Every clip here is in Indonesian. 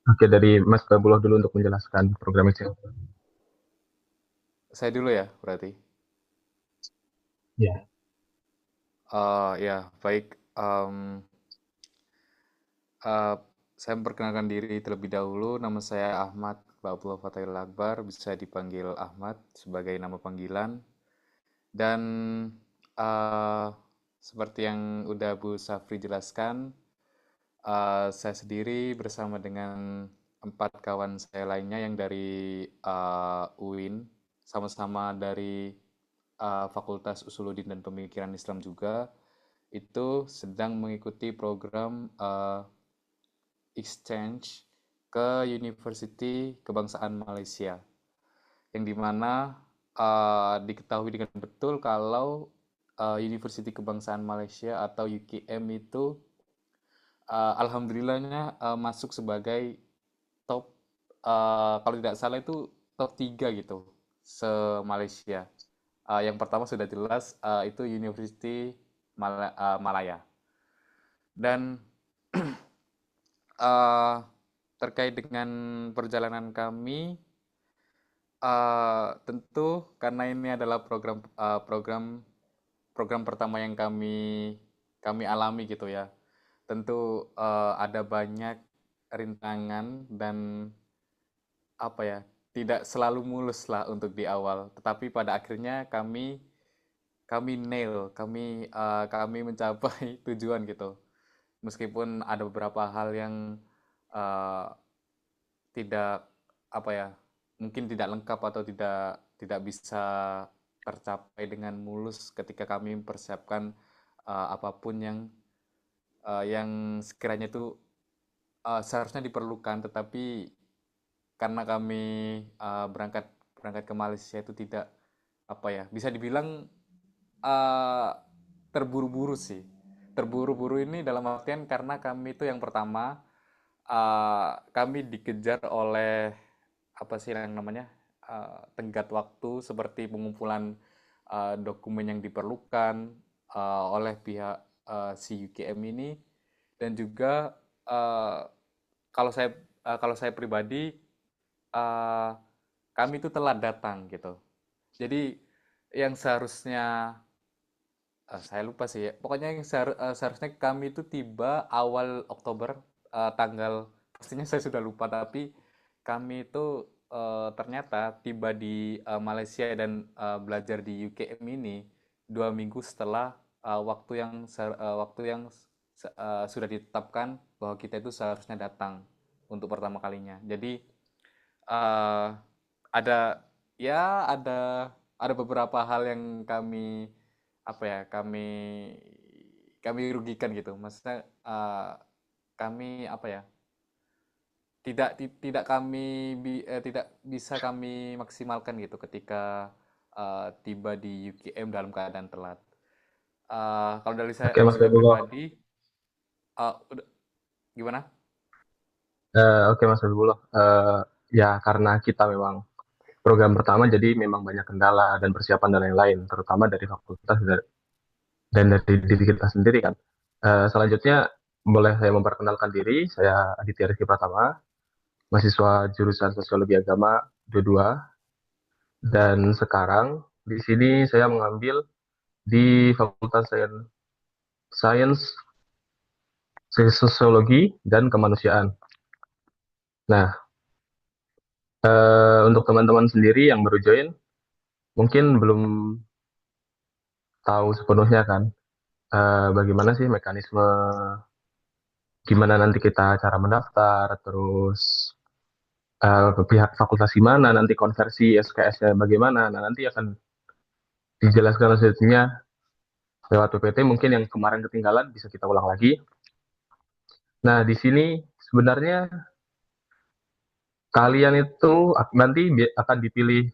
Oke, dari Mas Febullah dulu untuk menjelaskan program exchange. Saya dulu ya, berarti. Ya. Ya, baik. Eh, saya memperkenalkan diri terlebih dahulu. Nama saya Ahmad Babullah Fatahil Akbar, bisa dipanggil Ahmad sebagai nama panggilan. Dan eh, seperti yang udah Bu Safri jelaskan, saya sendiri bersama dengan 4 kawan saya lainnya yang dari UIN, sama-sama dari Fakultas Usuluddin dan Pemikiran Islam juga, itu sedang mengikuti program exchange ke University Kebangsaan Malaysia, yang dimana diketahui dengan betul kalau University Kebangsaan Malaysia atau UKM itu alhamdulillahnya masuk sebagai top, kalau tidak salah itu top 3 gitu se-Malaysia. Yang pertama sudah jelas itu University Malaya. Dan eh, terkait dengan perjalanan kami, tentu karena ini adalah program pertama yang kami kami alami gitu ya. Tentu ada banyak rintangan dan apa ya, tidak selalu mulus lah untuk di awal. Tetapi pada akhirnya kami mencapai tujuan gitu. Meskipun ada beberapa hal yang eh, tidak apa ya, mungkin tidak lengkap atau tidak tidak bisa tercapai dengan mulus ketika kami mempersiapkan apapun yang sekiranya itu seharusnya diperlukan, tetapi karena kami berangkat berangkat ke Malaysia itu tidak apa ya, bisa dibilang eh, terburu-buru sih. Terburu-buru ini dalam artian karena kami itu yang pertama, kami dikejar oleh apa sih yang namanya, tenggat waktu seperti pengumpulan dokumen yang diperlukan oleh pihak si UKM ini, dan juga eh, kalau saya pribadi, eh, kami itu telat datang gitu. Jadi yang seharusnya, saya lupa sih ya. Pokoknya yang seharusnya kami itu tiba awal Oktober, tanggal pastinya saya sudah lupa, tapi kami itu ternyata tiba di Malaysia dan belajar di UKM ini 2 minggu setelah waktu yang sudah ditetapkan bahwa kita itu seharusnya datang untuk pertama kalinya. Jadi eh, ada ada beberapa hal yang kami apa ya, kami rugikan gitu. Maksudnya kami apa ya, tidak bisa kami maksimalkan gitu ketika tiba di UKM dalam keadaan telat. Kalau Oke, dari Mas saya Febullah. pribadi, udah gimana? Oke, Mas Febullah. Ya, karena kita memang program pertama, jadi memang banyak kendala dan persiapan dan lain-lain, terutama dari fakultas dan dari diri kita sendiri kan. Selanjutnya, boleh saya memperkenalkan diri. Saya Aditya Rizky Pratama, mahasiswa jurusan Sosiologi Agama 22, dan sekarang di sini saya mengambil di Fakultas Sains Sosiologi dan Kemanusiaan. Nah, untuk teman-teman sendiri yang baru join, mungkin belum tahu sepenuhnya kan, bagaimana sih mekanisme, gimana nanti kita cara mendaftar, terus pihak fakultas gimana, nanti konversi SKS-nya bagaimana. Nah, nanti akan dijelaskan selanjutnya lewat PPT, mungkin yang kemarin ketinggalan bisa kita ulang lagi. Nah, di sini sebenarnya kalian itu nanti akan dipilihkan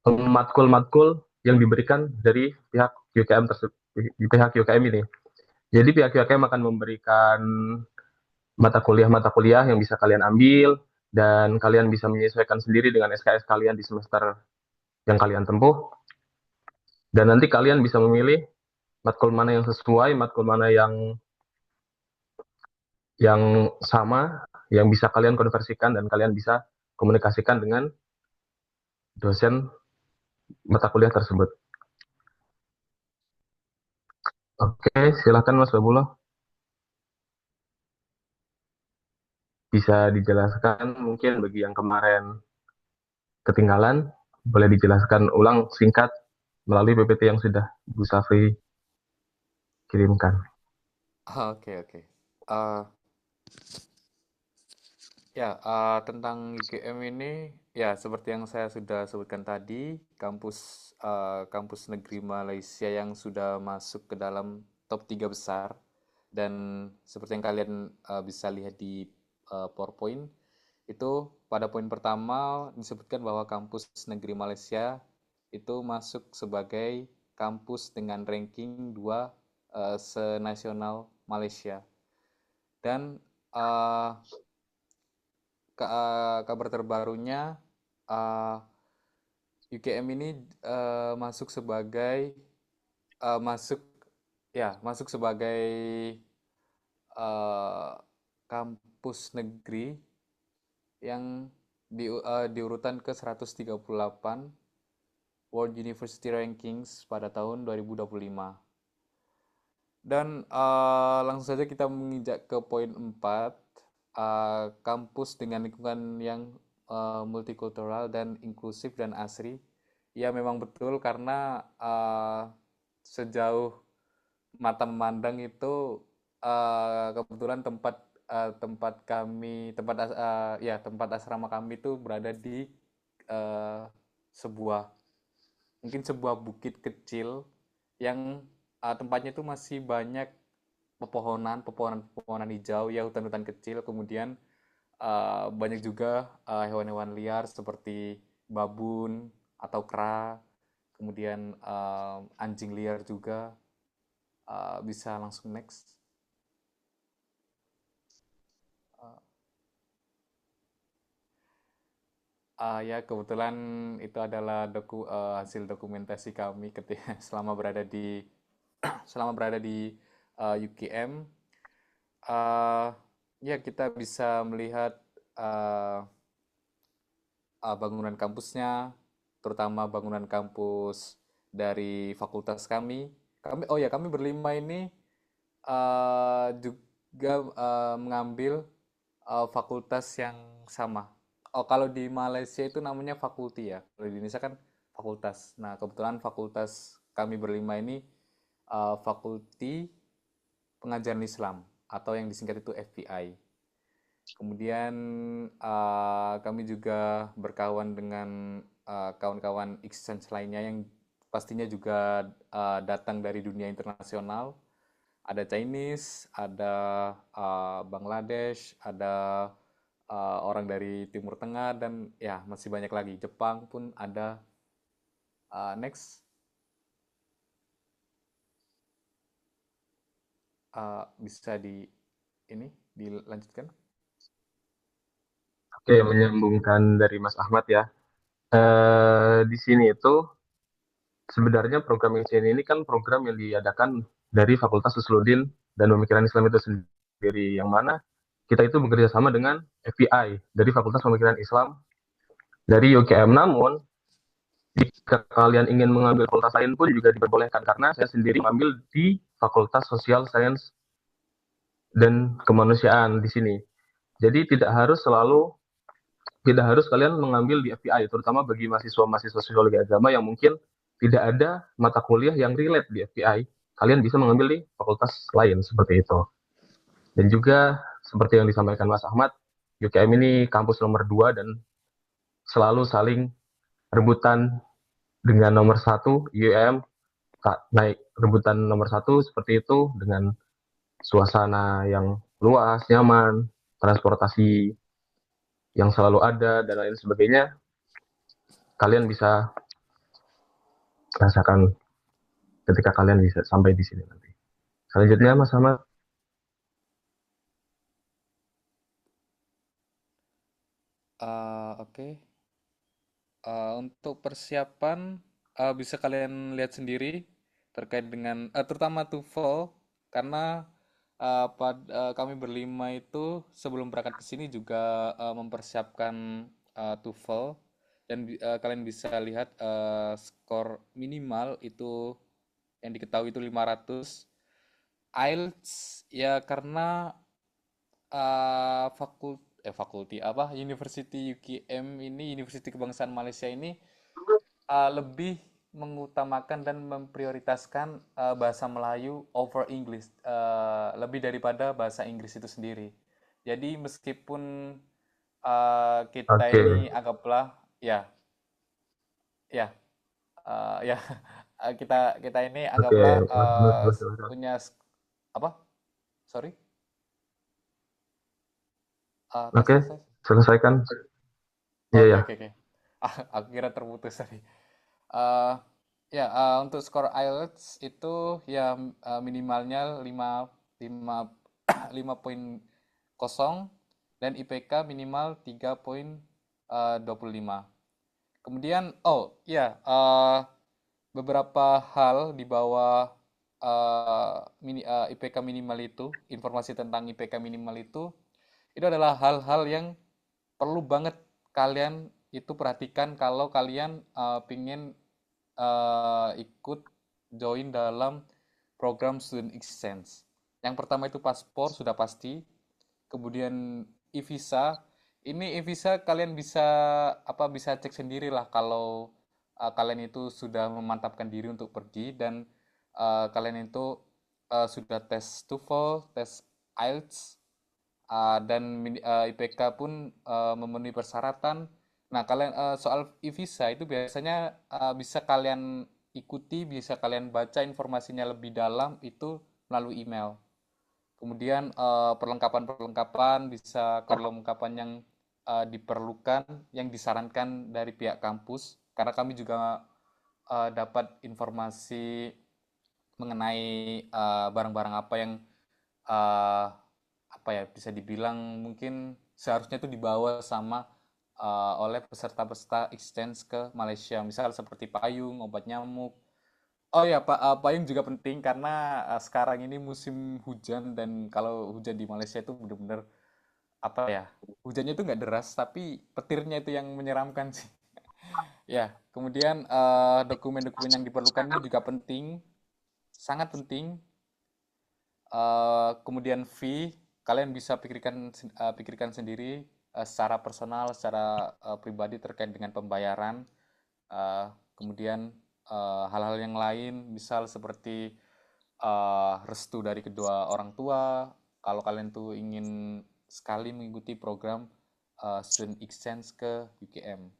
matkul-matkul yang diberikan dari pihak UKM tersebut, pihak UKM ini. Jadi pihak UKM akan memberikan mata kuliah yang bisa kalian ambil, dan kalian bisa menyesuaikan sendiri dengan SKS kalian di semester yang kalian tempuh. Dan nanti kalian bisa memilih matkul mana yang sesuai, matkul mana yang yang sama, yang bisa kalian konversikan dan kalian bisa komunikasikan dengan dosen mata kuliah tersebut. Oke, silakan Mas Babullah. Bisa dijelaskan mungkin bagi yang kemarin ketinggalan, boleh dijelaskan ulang singkat melalui PPT yang sudah Bu Safri kirimkan. Oke, oke. Eh, Ya, tentang UGM ini, ya seperti yang saya sudah sebutkan tadi, kampus negeri Malaysia yang sudah masuk ke dalam top 3 besar, dan seperti yang kalian bisa lihat di PowerPoint, itu pada poin pertama disebutkan bahwa kampus negeri Malaysia itu masuk sebagai kampus dengan ranking 2 senasional Malaysia. Dan eh, kabar terbarunya, uh, UGM ini masuk sebagai masuk masuk sebagai uh, kampus negeri yang di urutan ke 138 World University Rankings pada tahun 2025. Dan langsung saja kita menginjak ke poin 4, kampus dengan lingkungan yang multikultural dan inklusif dan asri. Ya memang betul karena sejauh mata memandang itu kebetulan tempat kami tempat asrama kami itu berada di eh, sebuah mungkin sebuah bukit kecil yang tempatnya itu masih banyak pepohonan hijau, ya hutan-hutan kecil, kemudian banyak juga hewan-hewan liar seperti babun atau kera, kemudian anjing liar juga. Bisa langsung next. Uh, ya kebetulan itu adalah hasil dokumentasi kami ketika selama berada di UGM. uh, ya kita bisa melihat uh, bangunan kampusnya, terutama bangunan kampus dari fakultas kami. Kami berlima ini juga mengambil fakultas yang sama. Oh, kalau di Malaysia itu namanya fakulti ya. Kalau di Indonesia kan fakultas. Nah, kebetulan fakultas kami berlima ini Fakulti Pengajaran Islam atau yang disingkat itu FPI. Kemudian kami juga berkawan dengan kawan-kawan exchange lainnya yang pastinya juga datang dari dunia internasional. Ada Chinese, ada Bangladesh, ada orang dari Timur Tengah, dan ya masih banyak lagi. Jepang pun ada. Next, bisa dilanjutkan. Oke, menyambungkan dari Mas Ahmad ya. Di sini itu sebenarnya program yang ini kan program yang diadakan dari Fakultas Usuluddin dan Pemikiran Islam itu sendiri, yang mana kita itu bekerja sama dengan FPI dari Fakultas Pemikiran Islam dari UGM. Namun jika kalian ingin mengambil fakultas lain pun juga diperbolehkan, karena saya sendiri mengambil di Fakultas Social Science dan Kemanusiaan di sini. Jadi tidak harus kalian mengambil di FPI, terutama bagi mahasiswa-mahasiswa sosiologi agama yang mungkin tidak ada mata kuliah yang relate di FPI, kalian bisa mengambil di fakultas lain seperti itu. Dan juga seperti yang disampaikan Mas Ahmad, UKM ini kampus nomor 2 dan selalu saling rebutan dengan nomor 1 UM, naik rebutan nomor 1 seperti itu, dengan suasana yang luas, nyaman, transportasi yang selalu ada, dan lain sebagainya. Kalian bisa rasakan ketika kalian bisa sampai di sini nanti. Selanjutnya Mas Ahmad. Oke. Untuk persiapan bisa kalian lihat sendiri terkait dengan terutama TOEFL, karena Kami berlima itu sebelum berangkat ke sini juga mempersiapkan TOEFL dan kalian bisa lihat skor minimal itu yang diketahui itu 500. IELTS ya karena fakulti apa University UKM ini University Kebangsaan Malaysia ini lebih mengutamakan dan memprioritaskan bahasa Melayu over English lebih daripada bahasa Inggris itu sendiri. Jadi meskipun kita Oke, ini anggaplah ya ya ya kita kita ini oke, anggaplah Mas Ahmad, boleh silakan. punya apa? Sorry, tes Oke, tes tes. selesaikan. Iya, Oke ya. oke oke. Aku kira terputus tadi. Eh ya, untuk skor IELTS itu ya minimalnya 5 5 5,0 dan IPK minimal 3,25. Kemudian ya beberapa hal di bawah IPK minimal itu, informasi tentang IPK minimal itu adalah hal-hal yang perlu banget kalian itu perhatikan kalau kalian pingin ikut join dalam program student exchange. Yang pertama itu paspor sudah pasti, kemudian e-visa. Ini e-visa kalian bisa bisa cek sendiri lah kalau kalian itu sudah memantapkan diri untuk pergi dan kalian itu sudah tes TOEFL, tes IELTS, dan IPK pun memenuhi persyaratan. Nah, kalian soal e-visa itu biasanya bisa kalian ikuti, bisa kalian baca informasinya lebih dalam itu melalui email. Kemudian perlengkapan-perlengkapan bisa perlengkapan yang diperlukan, yang disarankan dari pihak kampus, karena kami juga dapat informasi mengenai barang-barang apa yang eh, apa ya bisa dibilang mungkin seharusnya itu dibawa sama oleh peserta-peserta exchange ke Malaysia, misal seperti payung, obat nyamuk. Oh ya, Pak, payung juga penting karena sekarang ini musim hujan dan kalau hujan di Malaysia itu benar-benar apa ya, hujannya itu nggak deras tapi petirnya itu yang menyeramkan sih. Ya, kemudian dokumen-dokumen yang diperlukan ini juga penting, sangat penting. Kemudian fee, kalian bisa pikirkan sendiri secara personal, secara pribadi terkait dengan pembayaran. Kemudian hal-hal yang lain, misal seperti restu dari kedua orang tua, kalau kalian tuh ingin sekali mengikuti program student exchange ke UKM.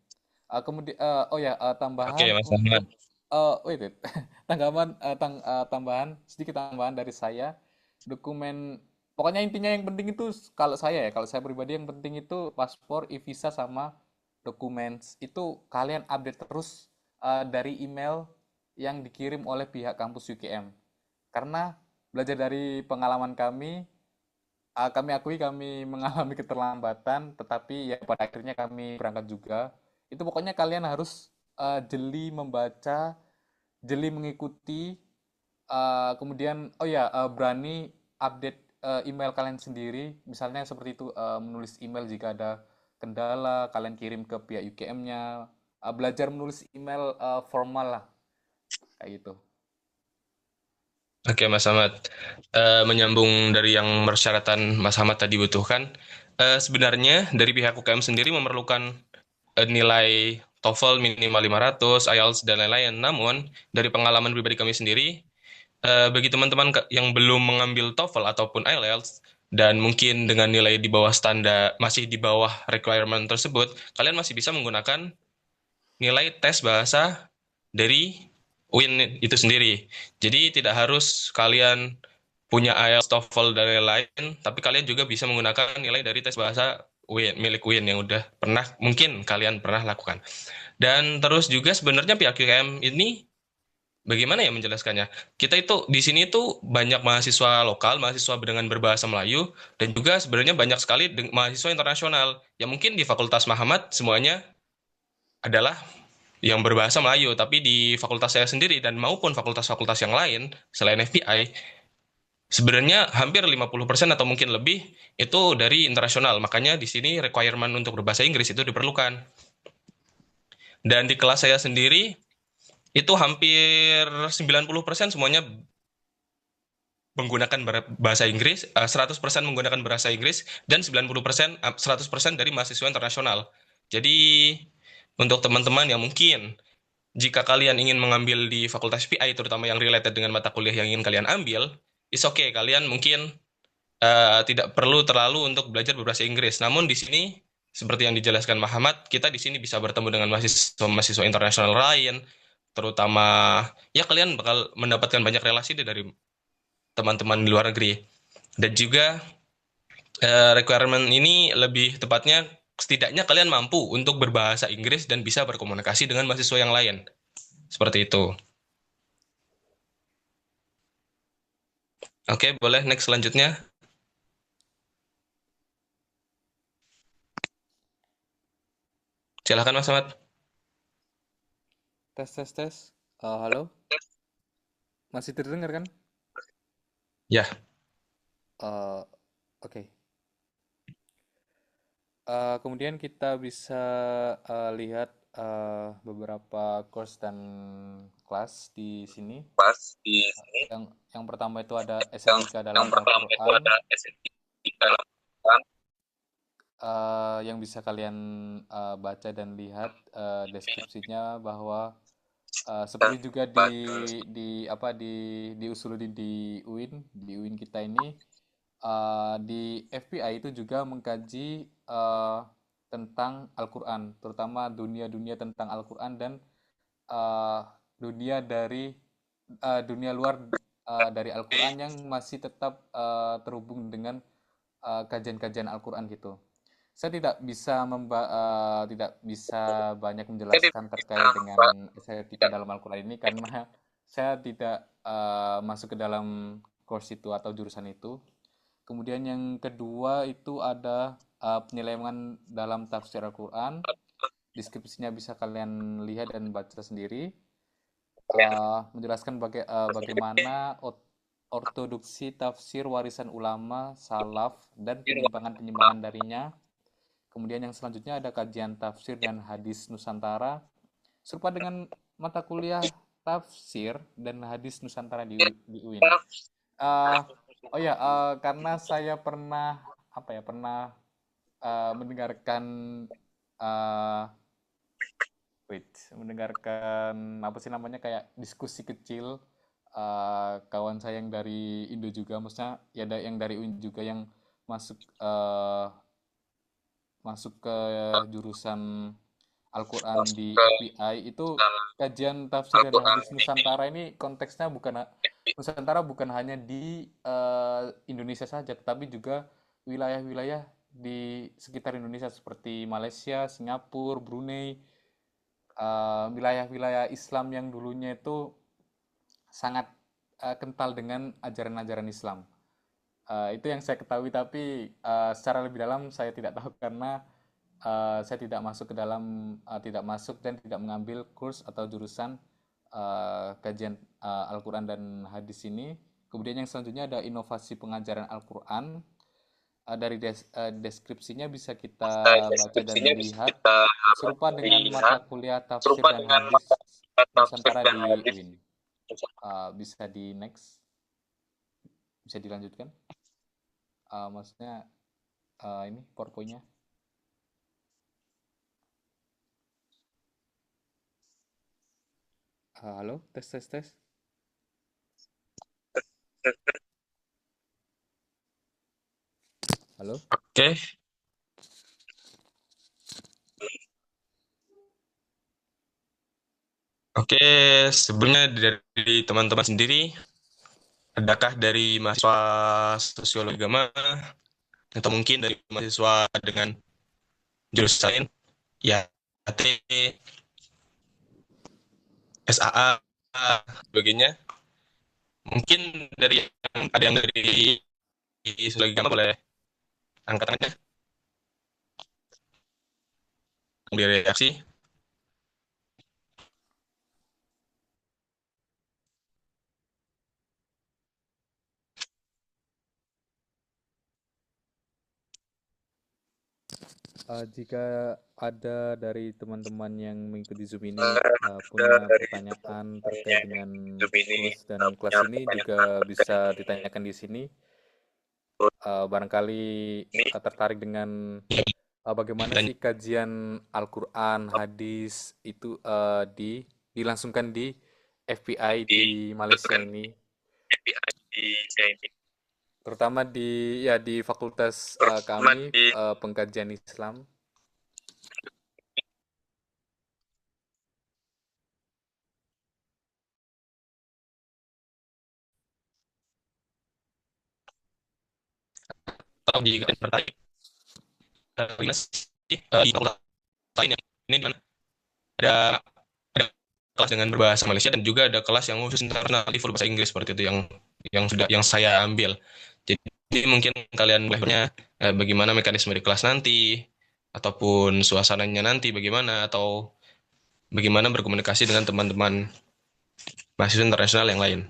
Kemudian oh ya Oke, tambahan Mas Ahmad. untuk wait, wait. Tambahan sedikit tambahan dari saya dokumen pokoknya intinya yang penting itu kalau saya pribadi yang penting itu paspor, e-visa sama dokumen itu kalian update terus dari email yang dikirim oleh pihak kampus UKM. Karena belajar dari pengalaman kami akui kami mengalami keterlambatan, tetapi ya pada akhirnya kami berangkat juga. Itu pokoknya kalian harus jeli membaca, jeli mengikuti, kemudian oh ya berani update email kalian sendiri. Misalnya seperti itu menulis email jika ada kendala, kalian kirim ke pihak UKM-nya. Belajar menulis email formal lah, kayak gitu. Oke, Mas Ahmad. Menyambung dari yang persyaratan Mas Ahmad tadi butuhkan, sebenarnya dari pihak UKM sendiri memerlukan nilai TOEFL minimal 500, IELTS, dan lain-lain. Namun, dari pengalaman pribadi kami sendiri, bagi teman-teman yang belum mengambil TOEFL ataupun IELTS, dan mungkin dengan nilai di bawah standar, masih di bawah requirement tersebut, kalian masih bisa menggunakan nilai tes bahasa dari UIN itu sendiri. Jadi tidak harus kalian punya IELTS, TOEFL, dan lain-lain, tapi kalian juga bisa menggunakan nilai dari tes bahasa UIN, milik UIN yang udah pernah, mungkin kalian pernah lakukan. Dan terus juga sebenarnya pihak UKM ini bagaimana ya menjelaskannya? Kita itu di sini tuh banyak mahasiswa lokal, mahasiswa dengan berbahasa Melayu, dan juga sebenarnya banyak sekali mahasiswa internasional. Ya mungkin di Fakultas Muhammad semuanya adalah yang berbahasa Melayu, tapi di fakultas saya sendiri dan maupun fakultas-fakultas yang lain selain FPI, Sebenarnya hampir 50% atau mungkin lebih itu dari internasional. Makanya di sini requirement untuk berbahasa Inggris itu diperlukan. Dan di kelas saya sendiri itu hampir 90% semuanya menggunakan bahasa Inggris, 100% menggunakan bahasa Inggris, dan 90%, 100% dari mahasiswa internasional. Jadi, untuk teman-teman yang mungkin, jika kalian ingin mengambil di Fakultas PI, terutama yang related dengan mata kuliah yang ingin kalian ambil, is okay, kalian mungkin tidak perlu terlalu untuk belajar berbahasa Inggris. Namun di sini, seperti yang dijelaskan Muhammad, kita di sini bisa bertemu dengan mahasiswa-mahasiswa internasional lain, terutama ya kalian bakal mendapatkan banyak relasi dari teman-teman di luar negeri. Dan juga requirement ini lebih tepatnya setidaknya kalian mampu untuk berbahasa Inggris dan bisa berkomunikasi dengan mahasiswa yang lain. Seperti itu. Oke, boleh next selanjutnya. Silahkan Mas Ahmad. Tes, tes, tes. Halo, masih terdengar kan? Ya, Eh, oke. Kemudian kita bisa lihat beberapa course dan kelas di sini. pas di sini Yang pertama itu ada yang estetika yang dalam pertama itu Al-Quran, ada estetika dalam yang bisa kalian baca dan lihat deskripsinya bahwa seperti juga di Usuluddin di UIN kita ini, di FPI itu juga mengkaji tentang Al-Quran, terutama dunia-dunia tentang Al-Quran dan eh, dunia dunia luar dari Al-Quran yang masih tetap terhubung dengan kajian-kajian Al-Quran gitu. Saya tidak bisa banyak jadi menjelaskan terkait dengan estetika dalam Al-Quran ini karena saya tidak masuk ke dalam course itu atau jurusan itu. Kemudian yang kedua itu ada penyelewengan dalam tafsir Al-Quran. Deskripsinya bisa kalian lihat dan baca sendiri. Menjelaskan bagaimana ortodoksi tafsir warisan ulama, salaf, dan penyimpangan-penyimpangan darinya. Kemudian yang selanjutnya ada kajian tafsir dan hadis Nusantara, serupa dengan mata kuliah tafsir dan hadis Nusantara di UIN. Eh, oh ya, karena saya pernah pernah mendengarkan eh, mendengarkan apa sih namanya kayak diskusi kecil kawan saya yang dari Indo juga, maksudnya ya ada yang dari UIN juga yang masuk masuk ke jurusan Al-Quran di FPI itu kajian tafsir dan Al-Quran hadis Nusantara ini konteksnya Nusantara bukan hanya di Indonesia saja, tetapi juga wilayah-wilayah di sekitar Indonesia seperti Malaysia, Singapura, Brunei, wilayah-wilayah Islam yang dulunya itu sangat kental dengan ajaran-ajaran Islam. Itu yang saya ketahui, tapi secara lebih dalam saya tidak tahu karena saya tidak masuk dan tidak mengambil kurs atau jurusan kajian Al-Quran dan hadis ini. Kemudian yang selanjutnya ada inovasi pengajaran Al-Quran. Dari deskripsinya bisa kita baca dan deskripsinya bisa lihat kita serupa dengan mata lihat kuliah tafsir serupa dan dengan hadis mata tafsir Nusantara dan di hadis. UIN. Bisa di next, bisa dilanjutkan. Maksudnya ini PowerPoint-nya. Halo, tes tes tes. Halo. Oke, oke. Sebenarnya dari teman-teman sendiri, adakah dari mahasiswa sosiologi agama atau mungkin dari mahasiswa dengan jurusan lain, ya AT, SAA, sebagainya. Mungkin ada yang dari sosiologi agama boleh angkat tangannya, ambil reaksi. Jika ada dari teman-teman yang mengikuti Zoom ini punya pertanyaan terkait dengan tools dan kelas ini juga bisa ditanyakan di sini. Barangkali tertarik dengan bagaimana sih kajian Al-Quran, hadis itu dilangsungkan di FPI di Malaysia ini, terutama di fakultas kami pengkajian Islam. Atau di kalian tertarik gimana sih di fakultas lain yang ini di mana ada kelas dengan berbahasa Malaysia dan juga ada kelas yang khusus internasional full bahasa Inggris seperti itu yang saya ambil. Jadi mungkin kalian boleh bertanya bagaimana mekanisme di kelas nanti ataupun suasananya nanti bagaimana atau bagaimana berkomunikasi dengan teman-teman mahasiswa internasional yang lain.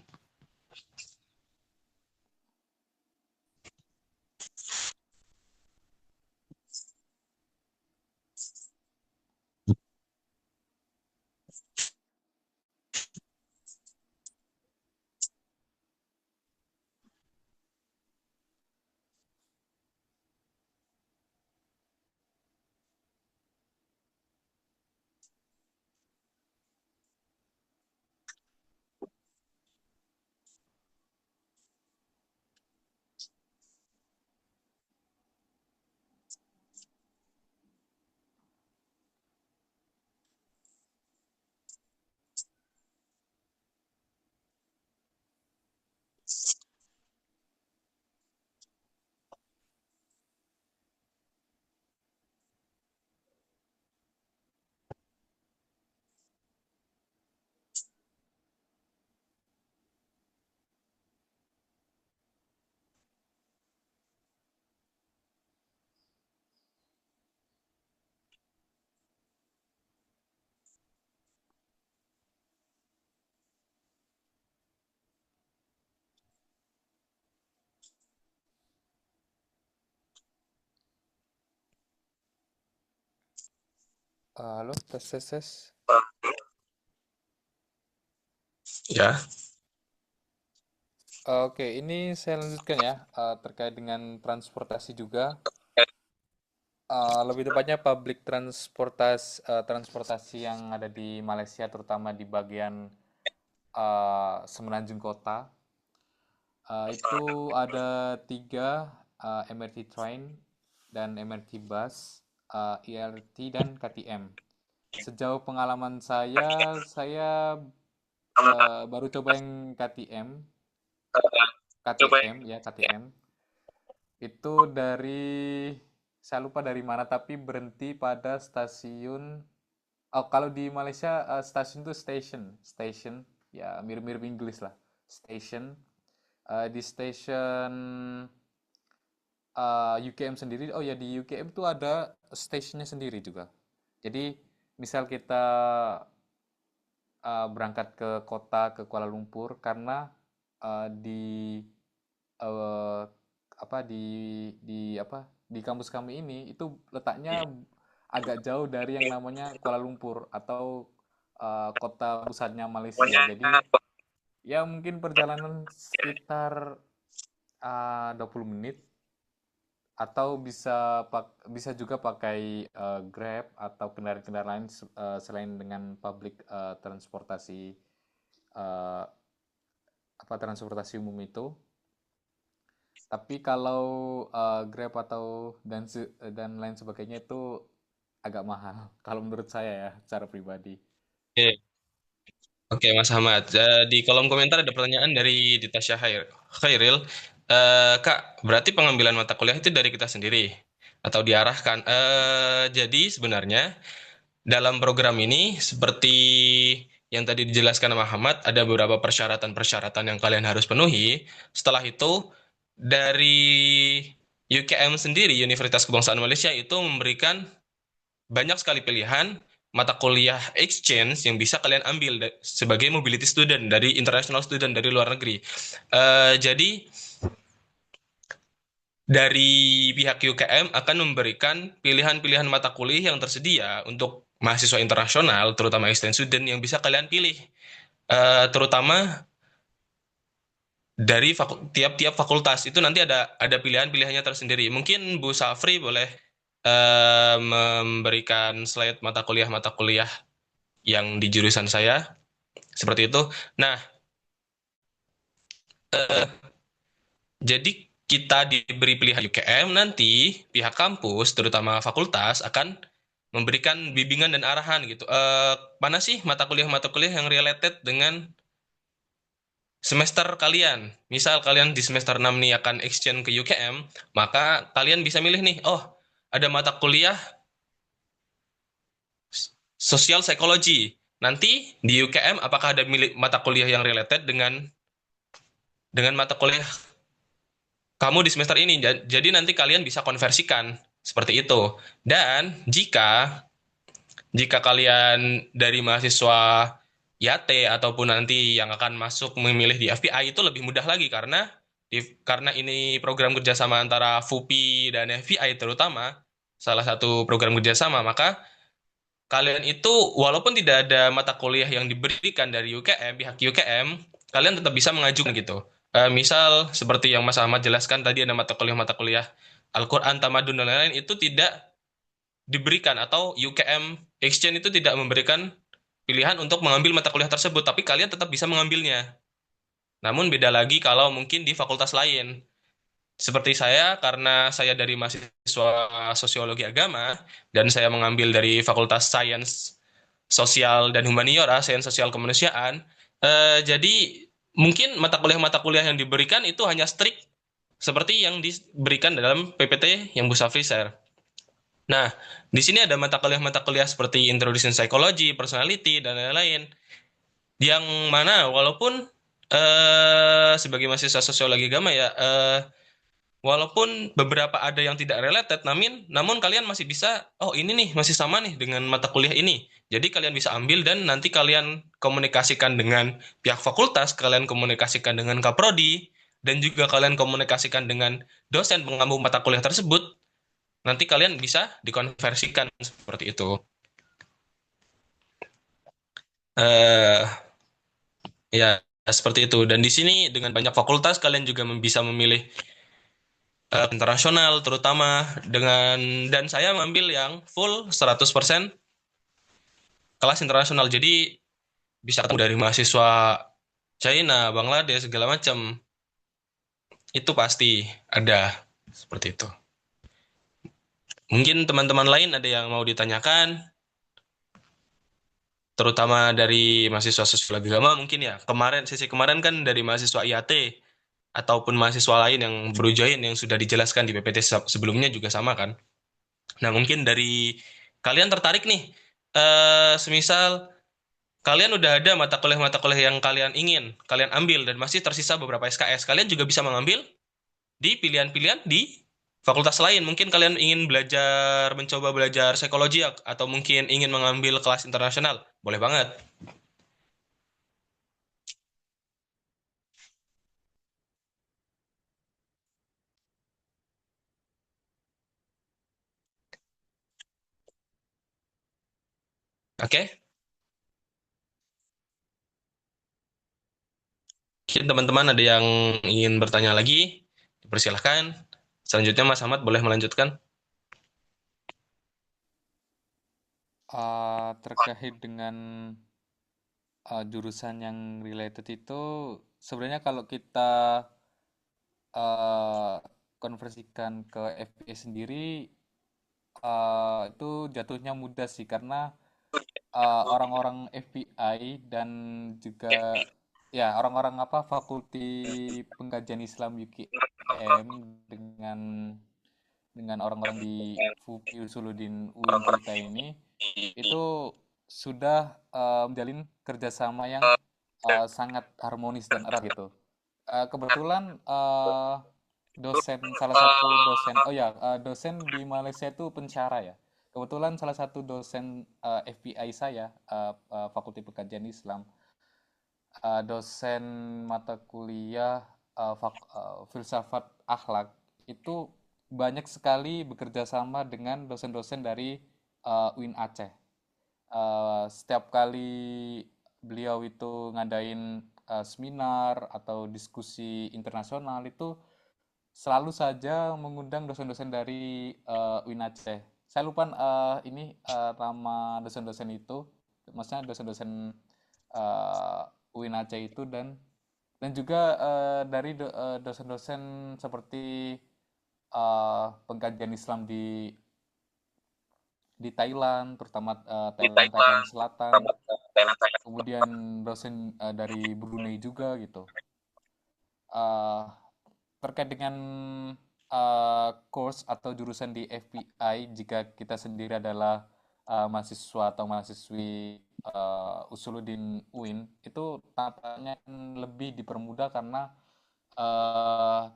Halo, tes tes tes. Ya, Oke, ini saya lanjutkan ya terkait dengan transportasi juga. Lebih tepatnya public transportasi yang ada di Malaysia, terutama di bagian semenanjung kota. Itu ada tiga, MRT train dan MRT bus, ERT dan KTM. Sejauh pengalaman saya baru coba yang KTM ya KTM. Itu saya lupa dari mana tapi berhenti pada stasiun. Oh, kalau di Malaysia stasiun itu station ya mirip-mirip Inggris lah. Station. Di station UKM sendiri, oh ya di UKM tuh ada stationnya sendiri juga. Jadi misal kita berangkat ke kota ke Kuala Lumpur karena di eh, apa di kampus kami ini itu letaknya agak jauh dari yang namanya Kuala Lumpur atau kota pusatnya Malaysia. Jadi ya mungkin perjalanan sekitar 20 menit atau bisa juga pakai Grab atau kendaraan-kendaraan lain selain dengan public transportasi eh, transportasi umum itu. Tapi kalau Grab atau dan lain sebagainya itu agak mahal kalau menurut saya ya secara pribadi. oke. Oke, Mas Ahmad. Di kolom komentar ada pertanyaan dari Ditasya Khairil. Kak, berarti pengambilan mata kuliah itu dari kita sendiri atau diarahkan? Jadi sebenarnya dalam program ini seperti yang tadi dijelaskan Muhammad, ada beberapa persyaratan-persyaratan yang kalian harus penuhi. Setelah itu dari UKM sendiri, Universitas Kebangsaan Malaysia itu memberikan banyak sekali pilihan mata kuliah exchange yang bisa kalian ambil sebagai mobility student dari international student dari luar negeri. Jadi dari pihak UKM akan memberikan pilihan-pilihan mata kuliah yang tersedia untuk mahasiswa internasional, terutama exchange student yang bisa kalian pilih. Terutama dari tiap-tiap fakultas itu nanti ada pilihan-pilihannya tersendiri. Mungkin Bu Safri boleh memberikan slide mata kuliah yang di jurusan saya seperti itu. Nah, eh, jadi kita diberi pilihan UKM, nanti pihak kampus, terutama fakultas, akan memberikan bimbingan dan arahan gitu. Mana sih mata kuliah yang related dengan semester kalian? Misal kalian di semester 6 nih akan exchange ke UKM, maka kalian bisa milih nih, oh ada mata kuliah sosial psikologi. Nanti di UKM apakah ada mata kuliah yang related dengan mata kuliah kamu di semester ini. Jadi nanti kalian bisa konversikan seperti itu. Dan jika kalian dari mahasiswa YT ataupun nanti yang akan masuk memilih di FPI itu lebih mudah lagi karena ini program kerjasama antara FUPI dan FPI terutama salah satu program kerjasama, maka kalian itu walaupun tidak ada mata kuliah yang diberikan dari UKM, pihak UKM, kalian tetap bisa mengajukan gitu. Misal seperti yang Mas Ahmad jelaskan tadi ada mata kuliah Al-Quran, Tamadun dan lain-lain itu tidak diberikan atau UKM Exchange itu tidak memberikan pilihan untuk mengambil mata kuliah tersebut, tapi kalian tetap bisa mengambilnya. Namun beda lagi kalau mungkin di fakultas lain. Seperti saya, karena saya dari mahasiswa sosiologi agama, dan saya mengambil dari Fakultas Sains Sosial dan Humaniora, Sains Sosial Kemanusiaan, jadi mungkin mata kuliah yang diberikan itu hanya strict seperti yang diberikan dalam PPT yang Bu Safri share. Nah, di sini ada mata kuliah seperti Introduction Psychology, Personality, dan lain-lain. Yang mana walaupun sebagai mahasiswa sosiologi agama ya, walaupun beberapa ada yang tidak related, namun kalian masih bisa, oh ini nih masih sama nih dengan mata kuliah ini. Jadi kalian bisa ambil dan nanti kalian komunikasikan dengan pihak fakultas, kalian komunikasikan dengan kaprodi, dan juga kalian komunikasikan dengan dosen pengampu mata kuliah tersebut. Nanti kalian bisa dikonversikan seperti itu. eh Ya, seperti itu. Dan di sini dengan banyak fakultas kalian juga bisa memilih internasional terutama dan saya mengambil yang full 100% kelas internasional. Jadi bisa ketemu dari mahasiswa China, Bangladesh, segala macam. Itu pasti ada seperti itu. Mungkin teman-teman lain ada yang mau ditanyakan, terutama dari mahasiswa sosiologi agama mungkin ya. Sesi kemarin kan dari mahasiswa IAT ataupun mahasiswa lain yang baru join yang sudah dijelaskan di PPT sebelumnya juga sama kan. Nah, mungkin dari kalian tertarik nih, semisal kalian udah ada mata kuliah yang kalian ambil dan masih tersisa beberapa SKS, kalian juga bisa mengambil di pilihan-pilihan di fakultas lain. Mungkin kalian ingin mencoba belajar psikologi atau mungkin ingin mengambil kelas internasional, boleh banget. Oke, mungkin teman-teman ada yang ingin bertanya lagi, dipersilahkan. Selanjutnya Mas Ahmad boleh melanjutkan. Terkait dengan jurusan yang related itu sebenarnya kalau kita eh, konversikan ke FPI sendiri itu jatuhnya mudah sih karena orang-orang FBI dan juga ya orang-orang apa Fakulti Pengkajian Islam UKM dengan orang-orang di FUPI Usuluddin UIN kita ini itu sudah menjalin kerjasama yang sangat harmonis dan erat gitu. Kebetulan salah satu dosen, oh ya, dosen di Malaysia itu pensyarah ya. Kebetulan salah satu dosen FPI saya, Fakulti Pengkajian Islam, dosen mata kuliah filsafat akhlak itu banyak sekali bekerja sama dengan dosen-dosen dari UIN Aceh. Setiap kali beliau itu ngadain seminar atau diskusi internasional itu selalu saja mengundang dosen-dosen dari UIN Aceh. Saya lupa nama dosen-dosen itu, maksudnya dosen-dosen UIN Aceh itu, dan juga dari dosen-dosen seperti pengkajian Islam di Thailand, terutama Thailand Selatan, kemudian dosen dari Brunei juga gitu. Eh, Terkait dengan course atau jurusan di FPI, jika kita sendiri adalah mahasiswa atau mahasiswi Usuluddin UIN, itu tampaknya lebih dipermudah karena eh,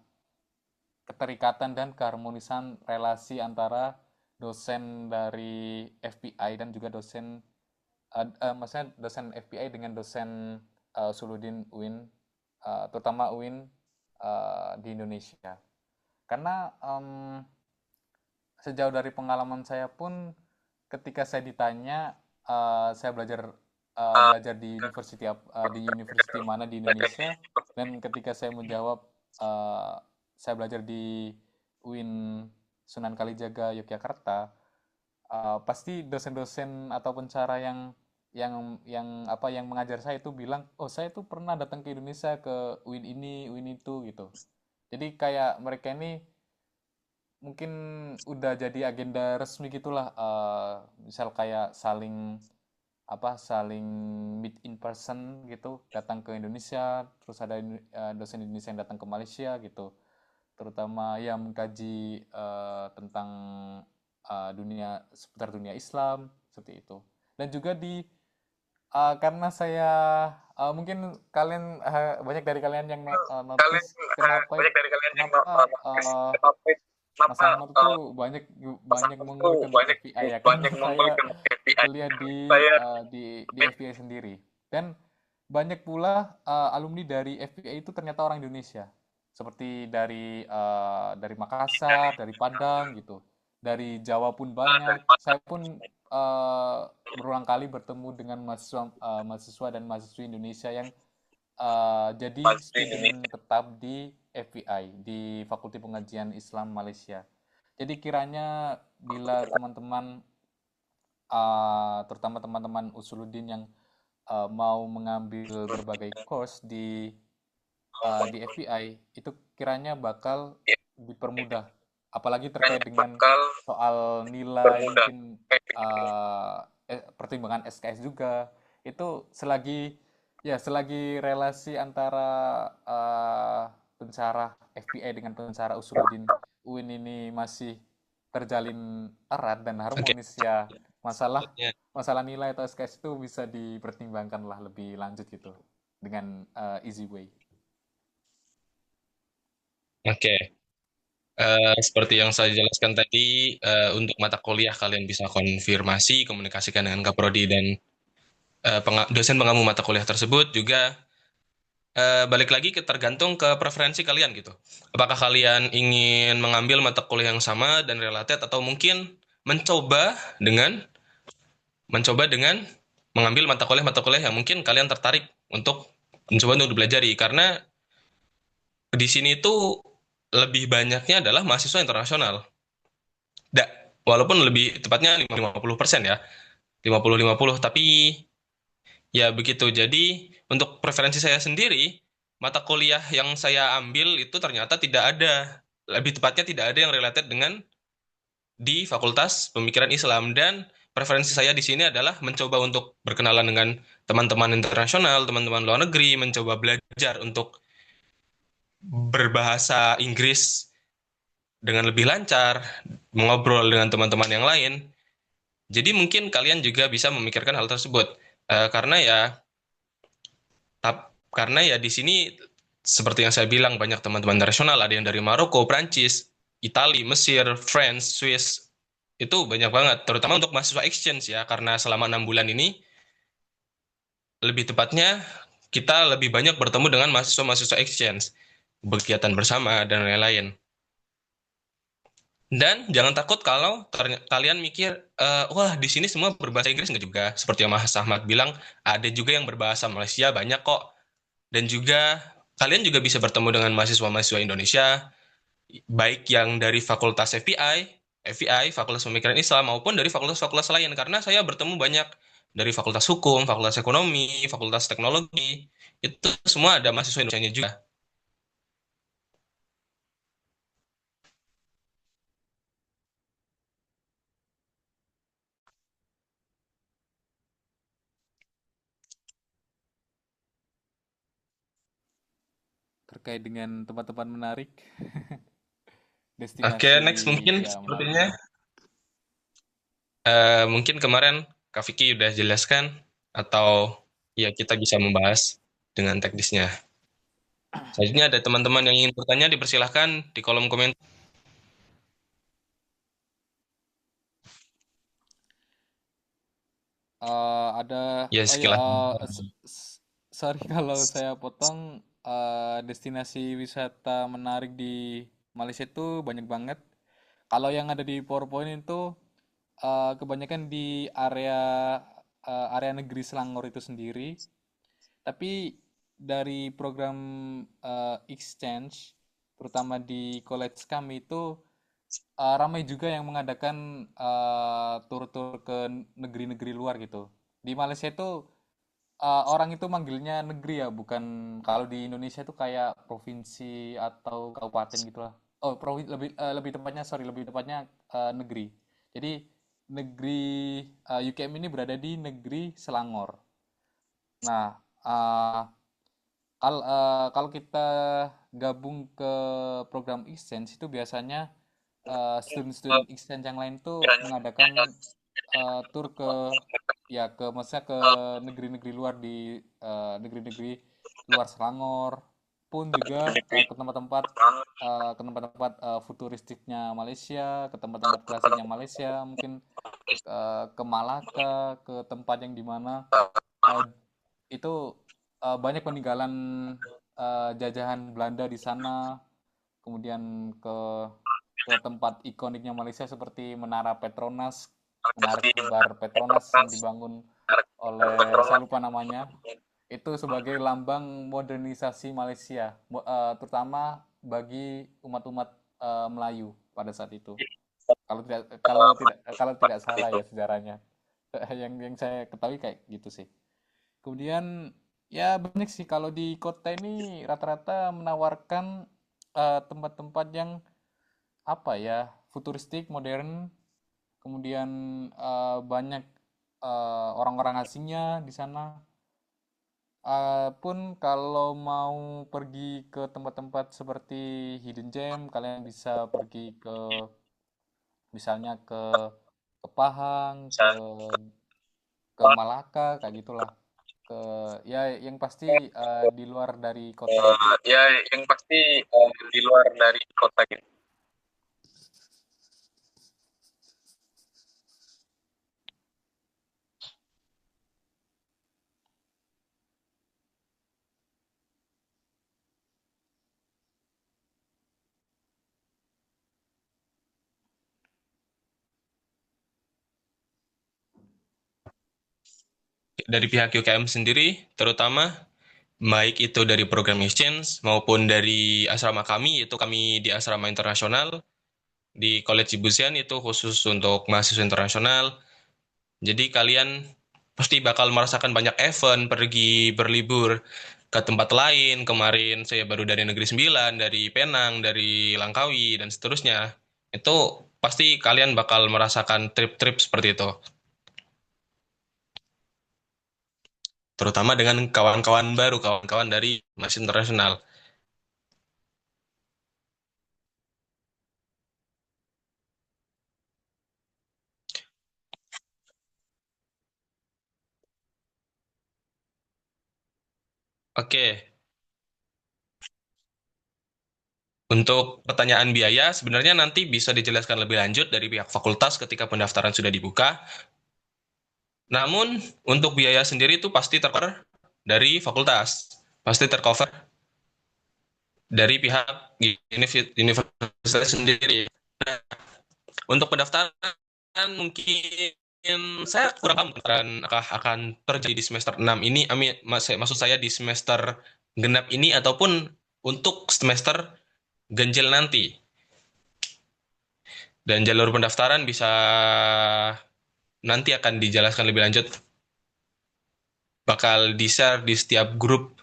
keterikatan dan keharmonisan relasi antara dosen dari FPI dan juga maksudnya dosen FPI dengan dosen Usuluddin UIN, terutama UIN di Indonesia. Karena sejauh dari pengalaman saya pun, ketika saya ditanya saya belajar di university mana di Indonesia, dan ketika saya menjawab eh, saya belajar di UIN Sunan Kalijaga Yogyakarta, pasti dosen-dosen atau pencara yang mengajar saya itu bilang, oh saya tuh pernah datang ke Indonesia ke UIN ini, UIN itu gitu. Jadi kayak mereka ini mungkin udah jadi agenda resmi gitulah, misal kayak saling meet in person gitu, datang ke Indonesia, terus ada dosen Indonesia yang datang ke Malaysia gitu, terutama ya mengkaji tentang seputar dunia Islam seperti itu. Dan juga karena saya mungkin kalian banyak dari kalian yang notice kenapa Mas Ahmad tuh banyak banyak mengeluhkan FPI ya, karena saya kuliah di FPI sendiri, dan banyak pula alumni dari FPI itu ternyata orang Indonesia, seperti dari Makassar, dari Padang gitu, dari Jawa pun banyak. Saya pun berulang kali bertemu dengan mahasiswa dan mahasiswi Indonesia yang jadi student tetap di FPI, di Fakulti Pengajian Islam Malaysia. Jadi kiranya bila teman-teman, terutama teman-teman Usuluddin yang mau mengambil berbagai course di FPI, itu kiranya bakal dipermudah. Apalagi terkait dengan soal nilai, mungkin pertimbangan SKS juga. Itu selagi relasi antara pensyarah FPI dengan pensyarah Usuluddin UIN ini masih terjalin erat dan Oke, harmonis, ya masalah selanjutnya. masalah nilai atau SKS itu bisa dipertimbangkan lah lebih lanjut gitu dengan easy way. Oke. Seperti yang saya jelaskan tadi, untuk mata kuliah kalian bisa konfirmasi, komunikasikan dengan Kaprodi dan dosen pengampu mata kuliah tersebut. Juga balik lagi tergantung ke preferensi kalian gitu. Apakah kalian ingin mengambil mata kuliah yang sama dan related, atau mungkin mencoba dengan mencoba dengan mengambil mata kuliah yang mungkin kalian tertarik untuk mencoba untuk dipelajari. Karena di sini tuh lebih banyaknya adalah mahasiswa internasional. Da, walaupun lebih tepatnya 50% ya. 50-50, tapi ya begitu. Jadi untuk preferensi saya sendiri, mata kuliah yang saya ambil itu ternyata tidak ada, lebih tepatnya tidak ada yang related dengan di Fakultas Pemikiran Islam. Dan preferensi saya di sini adalah mencoba untuk berkenalan dengan teman-teman internasional, teman-teman luar negeri, mencoba belajar untuk berbahasa Inggris dengan lebih lancar, mengobrol dengan teman-teman yang lain. Jadi mungkin kalian juga bisa memikirkan hal tersebut. Karena ya karena ya di sini seperti yang saya bilang, banyak teman-teman internasional, ada yang dari Maroko, Prancis, Italia, Mesir, France, Swiss. Itu banyak banget, terutama untuk mahasiswa exchange ya, karena selama 6 bulan ini, lebih tepatnya, kita lebih banyak bertemu dengan mahasiswa-mahasiswa exchange, kegiatan bersama, dan lain-lain. Dan jangan takut kalau kalian mikir, wah di sini semua berbahasa Inggris nggak juga. Seperti yang Mas Ahmad bilang, ada juga yang berbahasa Malaysia banyak kok. Dan juga kalian juga bisa bertemu dengan mahasiswa-mahasiswa Indonesia, baik yang dari Fakultas FPI, Fakultas Pemikiran Islam, maupun dari fakultas-fakultas lain. Karena saya bertemu banyak dari Fakultas Hukum, Fakultas Ekonomi, Fakultas Teknologi. Itu semua ada mahasiswa Indonesia juga. Terkait dengan tempat-tempat menarik, Oke, destinasi next mungkin ya menarik sepertinya ya. mungkin kemarin Kak Vicky udah jelaskan atau ya kita bisa membahas dengan teknisnya. Selanjutnya ada teman-teman yang ingin bertanya dipersilahkan di kolom komentar. Ada, Ya oh ya, sekilas. sorry kalau saya potong. Destinasi wisata menarik di Malaysia itu banyak banget. Kalau yang ada di PowerPoint itu kebanyakan di area negeri Selangor itu sendiri. Tapi dari program exchange, terutama di college kami itu ramai juga yang mengadakan tur-tur ke negeri-negeri luar gitu. Di Malaysia itu orang itu manggilnya negeri ya, bukan kalau di Indonesia itu kayak provinsi atau kabupaten gitulah. Oh, lebih tepatnya, sorry, lebih tepatnya negeri. Jadi negeri UKM ini berada di negeri Selangor. Nah, eh, kalau kita gabung ke program exchange itu biasanya student-student exchange yang lain tuh mengadakan tur ke, ya, ke maksudnya ke negeri-negeri luar di negeri-negeri luar Selangor, pun juga ke tempat-tempat futuristiknya Malaysia, ke tempat-tempat klasiknya Malaysia, mungkin ke Malaka, ke tempat yang dimana eh, itu banyak peninggalan jajahan Belanda di sana, kemudian ke tempat ikoniknya Malaysia seperti Menara Petronas, Menara Kembar Petronas yang dibangun oleh, saya lupa namanya, itu sebagai lambang modernisasi Malaysia, terutama bagi umat-umat Melayu pada saat itu. Kalau tidak salah ya sejarahnya. Yang saya ketahui kayak gitu sih. Kemudian ya banyak sih kalau di kota ini rata-rata menawarkan tempat-tempat yang apa ya, futuristik, modern, kemudian banyak orang-orang asingnya di sana. Pun kalau mau pergi ke tempat-tempat seperti Hidden Gem, kalian bisa pergi ke misalnya ke Pahang, ke Malaka, kayak gitulah. Ke Ya yang pasti di luar dari kota gitu. Ya, yang pasti di luar dari kota gitu. Dari pihak UKM sendiri, terutama baik itu dari program exchange maupun dari asrama kami, itu kami di asrama internasional di College Ibusian itu khusus untuk mahasiswa internasional. Jadi kalian pasti bakal merasakan banyak event, pergi berlibur ke tempat lain. Kemarin saya baru dari Negeri Sembilan, dari Penang, dari Langkawi, dan seterusnya. Itu pasti kalian bakal merasakan trip-trip seperti itu. Terutama dengan kawan-kawan baru, kawan-kawan dari mahasiswa internasional. Oke, untuk pertanyaan biaya, sebenarnya nanti bisa dijelaskan lebih lanjut dari pihak fakultas ketika pendaftaran sudah dibuka. Namun, untuk biaya sendiri itu pasti tercover dari fakultas. Pasti tercover dari pihak universitas sendiri. Untuk pendaftaran mungkin saya kurang paham akan terjadi di semester 6 ini. Maksud saya di semester genap ini ataupun untuk semester ganjil nanti. Dan jalur pendaftaran bisa nanti akan dijelaskan lebih lanjut. Bakal di-share di setiap grup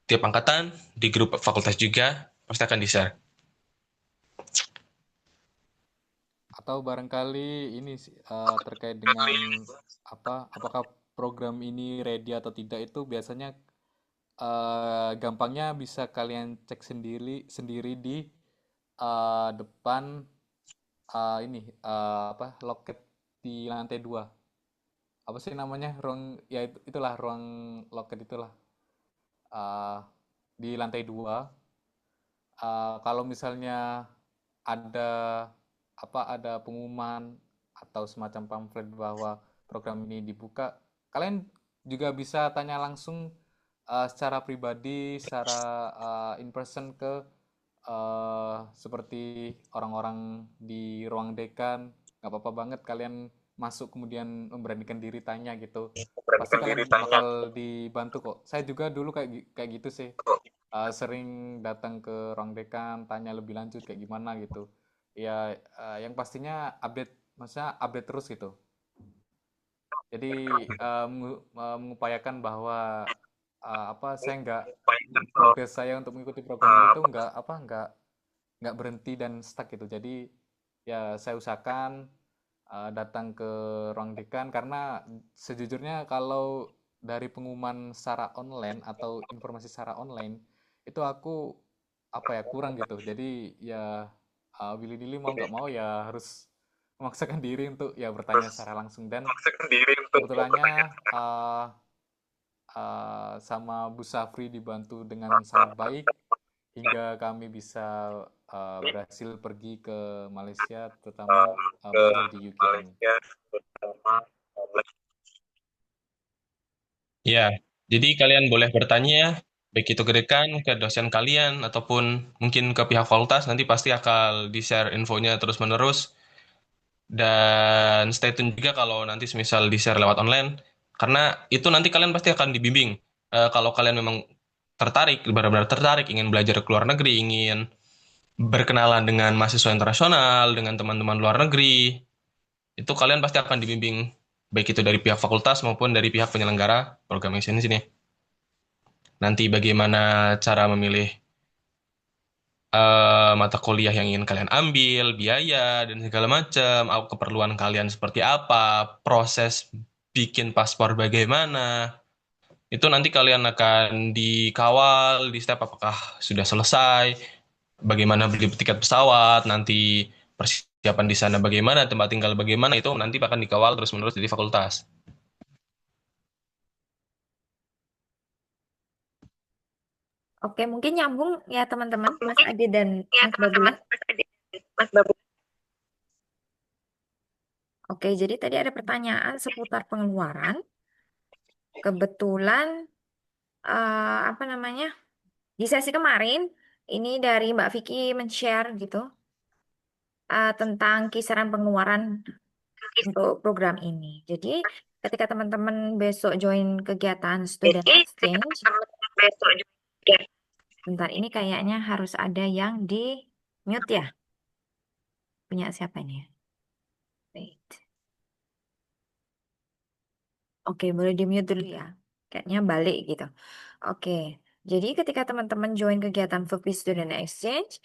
tiap angkatan, di grup fakultas juga, pasti akan di-share. Atau barangkali ini terkait dengan apakah program ini ready atau tidak, itu biasanya gampangnya bisa kalian cek sendiri sendiri di depan ini loket di lantai 2. Apa sih namanya? Ruang, ya itulah ruang loket itulah. eh, di lantai 2. Kalau misalnya ada ada pengumuman atau semacam pamflet bahwa program ini dibuka, kalian juga bisa tanya langsung secara pribadi, secara in person ke seperti orang-orang di ruang dekan. Nggak apa-apa banget kalian masuk kemudian memberanikan diri tanya gitu. Pasti kalian bakal dibantu kok. Saya juga dulu kayak gitu sih. Sering datang ke ruang dekan, tanya lebih lanjut kayak gimana gitu. Ya, yang pastinya update, maksudnya update terus gitu. Jadi mengupayakan bahwa saya nggak progres saya untuk mengikuti program ini itu nggak berhenti dan stuck gitu. Jadi ya saya usahakan datang ke ruang dekan, karena sejujurnya kalau dari pengumuman secara online atau informasi secara online itu aku kurang gitu. Jadi ya willy-nilly mau nggak mau ya harus memaksakan diri untuk ya bertanya secara langsung. Dan kebetulannya sama Bu Safri dibantu dengan sangat baik hingga kami bisa berhasil pergi ke Malaysia, terutama belajar di UKM. Ya, jadi kalian boleh bertanya ya, baik itu ke dekan, ke dosen kalian, ataupun mungkin ke pihak fakultas, nanti pasti akan di-share infonya terus-menerus. Dan stay tune juga kalau nanti semisal di-share lewat online, karena itu nanti kalian pasti akan dibimbing. Kalau kalian memang tertarik, benar-benar tertarik, ingin belajar ke luar negeri, ingin berkenalan dengan mahasiswa internasional, dengan teman-teman luar negeri, itu kalian pasti akan dibimbing, baik itu dari pihak fakultas maupun dari pihak penyelenggara program exchange sini. Nanti bagaimana cara memilih mata kuliah yang ingin kalian ambil, biaya, dan segala macam, keperluan kalian seperti apa, proses bikin paspor bagaimana, itu nanti kalian akan dikawal di step apakah sudah selesai, bagaimana beli tiket pesawat, nanti persiapan di sana bagaimana, tempat tinggal bagaimana, itu nanti akan dikawal terus-menerus dari fakultas. Oke, mungkin nyambung ya teman-teman, Mas Adi dan Mas Babula. Oke, jadi tadi ada pertanyaan seputar pengeluaran. Kebetulan di sesi kemarin ini dari Mbak Vicky men-share gitu tentang kisaran pengeluaran untuk program ini. Jadi ketika teman-teman besok join kegiatan student exchange, bentar ini kayaknya harus ada yang di mute ya. Punya siapa ini? Wait. Oke, boleh di mute dulu ya. Kayaknya balik gitu. Oke, jadi ketika teman-teman join kegiatan VP Student Exchange,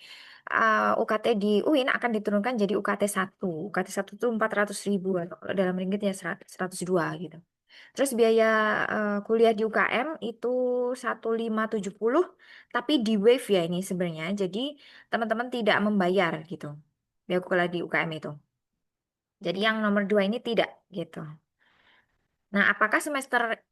UKT di UIN akan diturunkan jadi UKT 1. UKT 1 itu 400.000, atau kalau dalam ringgit ya 102 gitu. Terus biaya kuliah di UKM itu 1570, tapi di wave ya ini sebenarnya. Jadi teman-teman tidak membayar gitu. Biaya kuliah di UKM itu. Jadi yang nomor 2 ini tidak gitu. Nah, apakah semester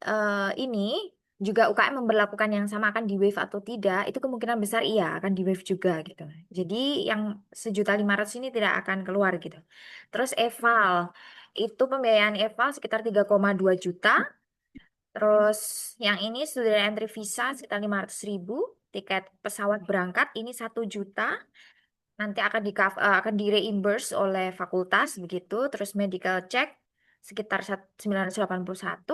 ini juga UKM memberlakukan yang sama, akan di wave atau tidak? Itu kemungkinan besar iya akan di wave juga gitu. Jadi yang 1.500.000 ini tidak akan keluar gitu. Terus eval itu pembiayaan eval sekitar 3,2 juta. Terus yang ini student entry visa sekitar 500.000. Tiket pesawat berangkat ini 1 juta. nanti akan di reimburse oleh fakultas begitu. Terus medical check sekitar 981.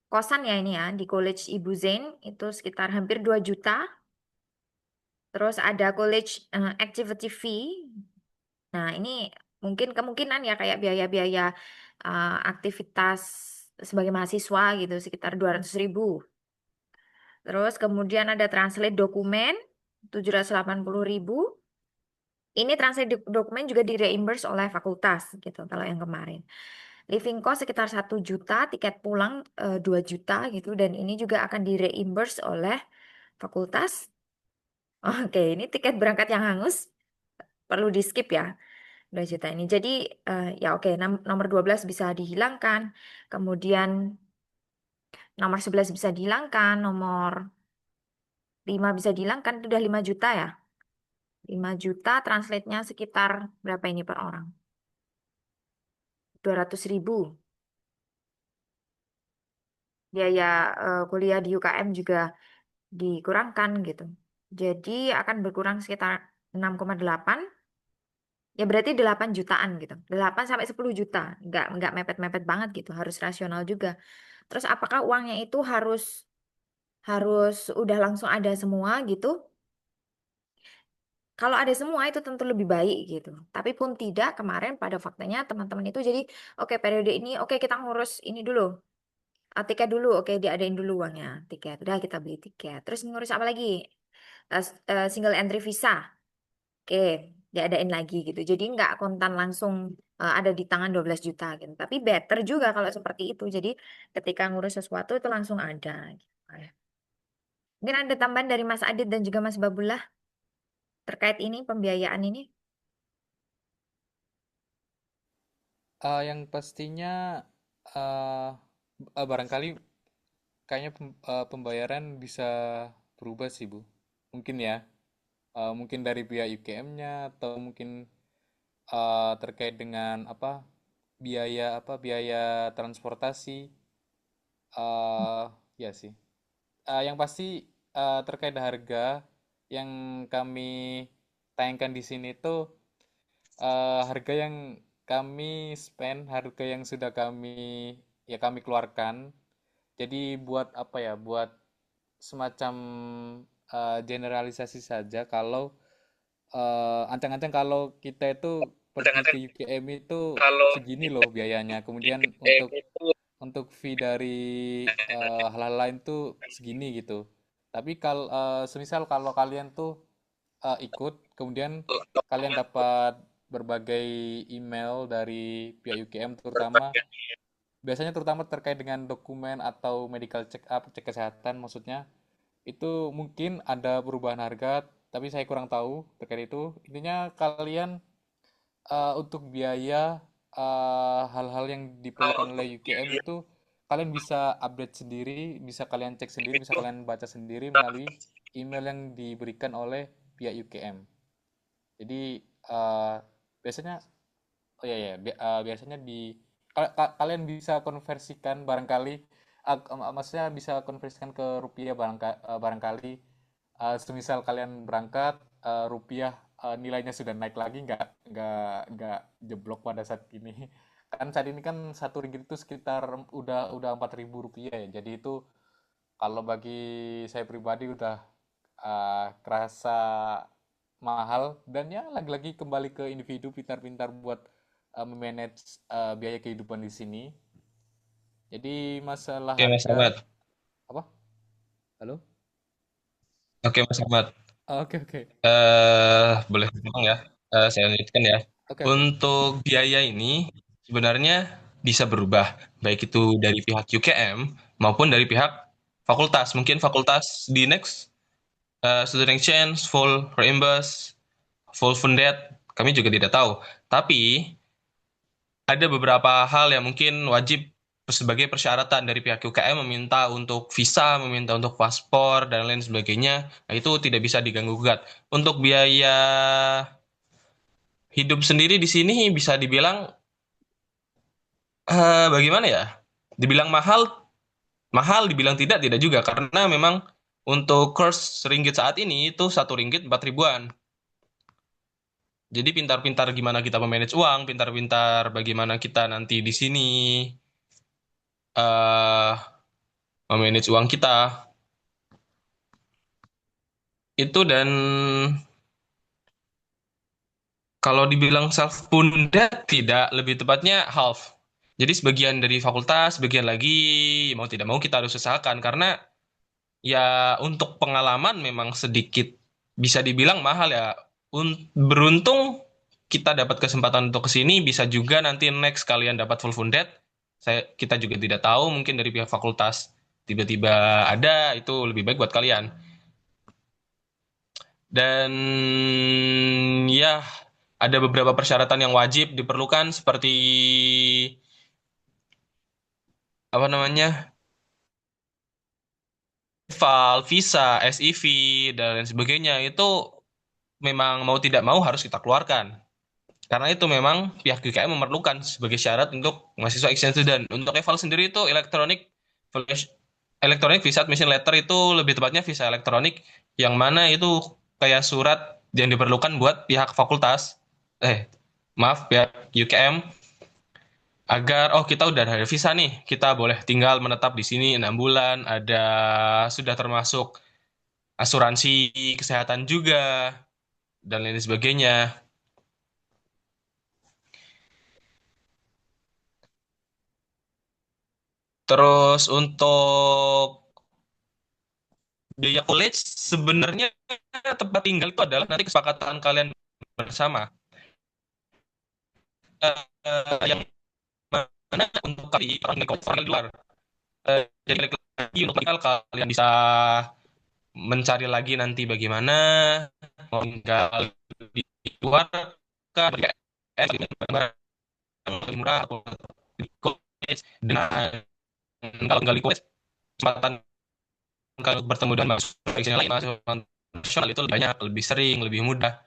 Kosan ya ini ya di College Ibu Zain itu sekitar hampir 2 juta. Terus ada college activity fee. Nah, ini mungkin kemungkinan ya kayak biaya-biaya aktivitas sebagai mahasiswa gitu sekitar 200.000. Terus kemudian ada translate dokumen 780.000. Ini translate dokumen juga di reimburse oleh fakultas gitu kalau yang kemarin. Living cost sekitar 1 juta, tiket pulang 2 juta gitu dan ini juga akan di reimburse oleh fakultas. Oke, ini tiket berangkat yang hangus perlu di skip ya. 2 juta ini. Jadi ya oke, nomor 12 bisa dihilangkan. Kemudian nomor 11 bisa dihilangkan, nomor 5 bisa dihilangkan, itu udah 5 juta ya. 5 juta translate-nya sekitar berapa ini per orang? 200.000. Biaya kuliah di UKM juga dikurangkan gitu. Jadi akan berkurang sekitar 6,8. Ya berarti 8 jutaan gitu. 8 sampai 10 juta. Nggak mepet-mepet banget gitu. Harus rasional juga. Terus apakah uangnya itu harus udah langsung ada semua gitu? Kalau ada semua itu tentu lebih baik gitu. Tapi pun tidak, kemarin pada faktanya teman-teman itu jadi oke periode ini oke kita ngurus ini dulu. Tiket dulu, oke diadain dulu uangnya. Tiket, udah kita beli tiket. Terus ngurus apa lagi? Single entry visa. Oke, diadain lagi gitu. Jadi nggak kontan langsung ada di tangan 12 juta gitu. Tapi better juga kalau seperti itu. Jadi ketika ngurus sesuatu itu langsung ada gitu. Mungkin ada tambahan dari Mas Adit dan juga Mas Babullah terkait ini pembiayaan ini. Yang pastinya uh, barangkali kayaknya pembayaran bisa berubah sih Bu. Mungkin ya, mungkin dari pihak UKM-nya atau mungkin terkait dengan biaya transportasi. Ya sih. Yang pasti terkait harga yang kami tayangkan di sini tuh harga yang kami spend, harga yang sudah kami keluarkan. Jadi buat apa ya? Buat semacam generalisasi saja kalau ancang-ancang kalau kita itu pergi ke UKM itu segini loh biayanya. Kemudian untuk fee dari hal-hal lain tuh segini gitu. Tapi kalau semisal kalau kalian tuh ikut, kemudian kalian dapat berbagai email dari pihak UKM terutama terkait dengan dokumen atau medical check up, cek kesehatan maksudnya, itu mungkin ada perubahan harga, tapi saya kurang tahu terkait itu. Intinya kalian untuk biaya hal-hal yang diperlukan oleh UKM itu kalian bisa update sendiri, bisa kalian cek sendiri, bisa kalian baca sendiri melalui email yang diberikan oleh pihak UKM. Jadi biasanya oh ya ya biasanya kalian bisa konversikan barangkali maksudnya bisa konversikan ke rupiah barangkali semisal kalian berangkat rupiah nilainya sudah naik lagi nggak jeblok pada saat ini kan saat ini kan 1 ringgit itu sekitar udah 4.000 rupiah ya jadi itu kalau bagi saya pribadi udah kerasa mahal dan ya lagi-lagi kembali ke individu pintar-pintar buat memanage biaya kehidupan di sini. Jadi masalah Oke, Mas harga Ahmad. apa? Halo? Oke, Mas Ahmad. Oke oke Boleh potong ya. Saya lanjutkan ya. oke oke. Untuk biaya ini sebenarnya bisa berubah, baik itu dari pihak UKM maupun dari pihak fakultas. Mungkin fakultas di next student exchange, full reimburse, full funded, kami juga tidak tahu. Tapi ada beberapa hal yang mungkin wajib sebagai persyaratan dari pihak UKM meminta untuk visa, meminta untuk paspor, dan lain sebagainya. Nah, itu tidak bisa diganggu gugat. Untuk biaya hidup sendiri di sini bisa dibilang bagaimana ya? Dibilang mahal, mahal, dibilang tidak, tidak juga. Karena memang untuk kurs ringgit saat ini itu 1 ringgit 4 ribuan. Jadi pintar-pintar gimana kita memanage uang, pintar-pintar bagaimana kita nanti di sini eh memanage uang kita. Itu dan kalau dibilang self funded tidak, lebih tepatnya half. Jadi sebagian dari fakultas, sebagian lagi mau tidak mau kita harus usahakan karena ya untuk pengalaman memang sedikit bisa dibilang mahal ya. Beruntung kita dapat kesempatan untuk ke sini, bisa juga nanti next kalian dapat full funded. Kita juga tidak tahu, mungkin dari pihak fakultas tiba-tiba ada, itu lebih baik buat kalian. Dan ya ada beberapa persyaratan yang wajib diperlukan seperti apa namanya? Val, visa, SIV dan lain sebagainya itu memang mau tidak mau harus kita keluarkan. Karena itu memang pihak GKM memerlukan sebagai syarat untuk mahasiswa exchange student. Untuk eval sendiri itu electronic visa admission letter itu lebih tepatnya visa elektronik yang mana itu kayak surat yang diperlukan buat pihak fakultas. Maaf, pihak UKM agar oh kita udah ada visa nih, kita boleh tinggal menetap di sini 6 bulan, ada sudah termasuk asuransi kesehatan juga dan lain sebagainya. Terus untuk biaya college sebenarnya tempat tinggal itu adalah nanti kesepakatan kalian bersama. Yang mana untuk kali orang di luar. Jadi lagi untuk tinggal kalian bisa mencari lagi nanti bagaimana mau tinggal di luar kan lebih murah atau di college dengan kalau nggak di college kesempatan kalau bertemu dengan mahasiswa yang lain mahasiswa nasional itu lebih banyak, lebih sering, lebih mudah.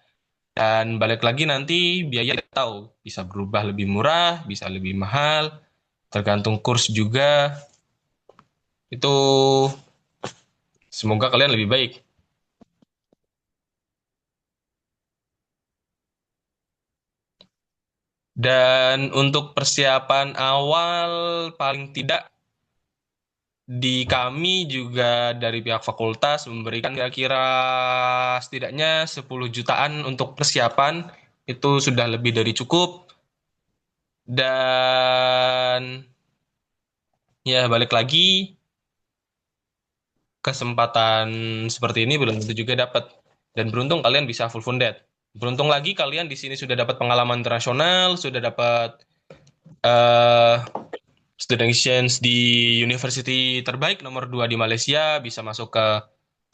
Dan balik lagi nanti biaya kita tahu bisa berubah lebih murah, bisa lebih mahal, tergantung kurs juga. Itu semoga kalian lebih baik. Dan untuk persiapan awal paling tidak di kami juga dari pihak fakultas memberikan kira-kira setidaknya 10 jutaan untuk persiapan. Itu sudah lebih dari cukup. Dan ya balik lagi kesempatan seperti ini belum tentu juga dapat. Dan beruntung kalian bisa full funded. Beruntung lagi kalian di sini sudah dapat pengalaman internasional, sudah dapat eh student exchange di university terbaik nomor 2 di Malaysia, bisa masuk ke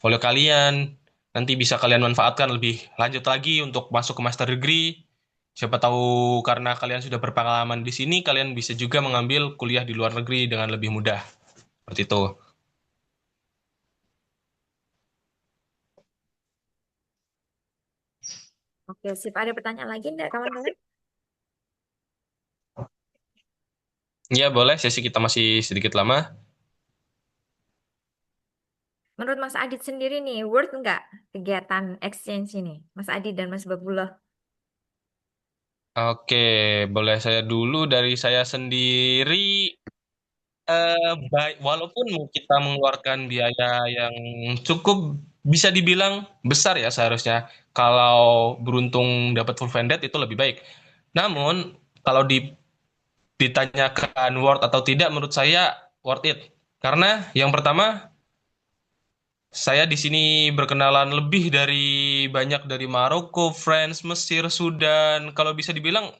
folio kalian. Nanti bisa kalian manfaatkan lebih lanjut lagi untuk masuk ke master degree. Siapa tahu karena kalian sudah berpengalaman di sini, kalian bisa juga mengambil kuliah di luar negeri dengan lebih mudah. Seperti itu. Oke, sip. Ada pertanyaan lagi enggak kawan-kawan? Ya, boleh. Sesi kita masih sedikit lama. Menurut Mas Adit sendiri nih, worth enggak kegiatan exchange ini? Mas Adit dan Mas Babullah. Oke, boleh saya dulu dari saya sendiri. Baik, walaupun kita mengeluarkan biaya yang cukup bisa dibilang besar ya seharusnya, kalau beruntung dapat full funded itu lebih baik. Namun kalau ditanyakan worth atau tidak, menurut saya worth it. Karena yang pertama saya di sini berkenalan lebih dari banyak dari Maroko, France, Mesir, Sudan. Kalau bisa dibilang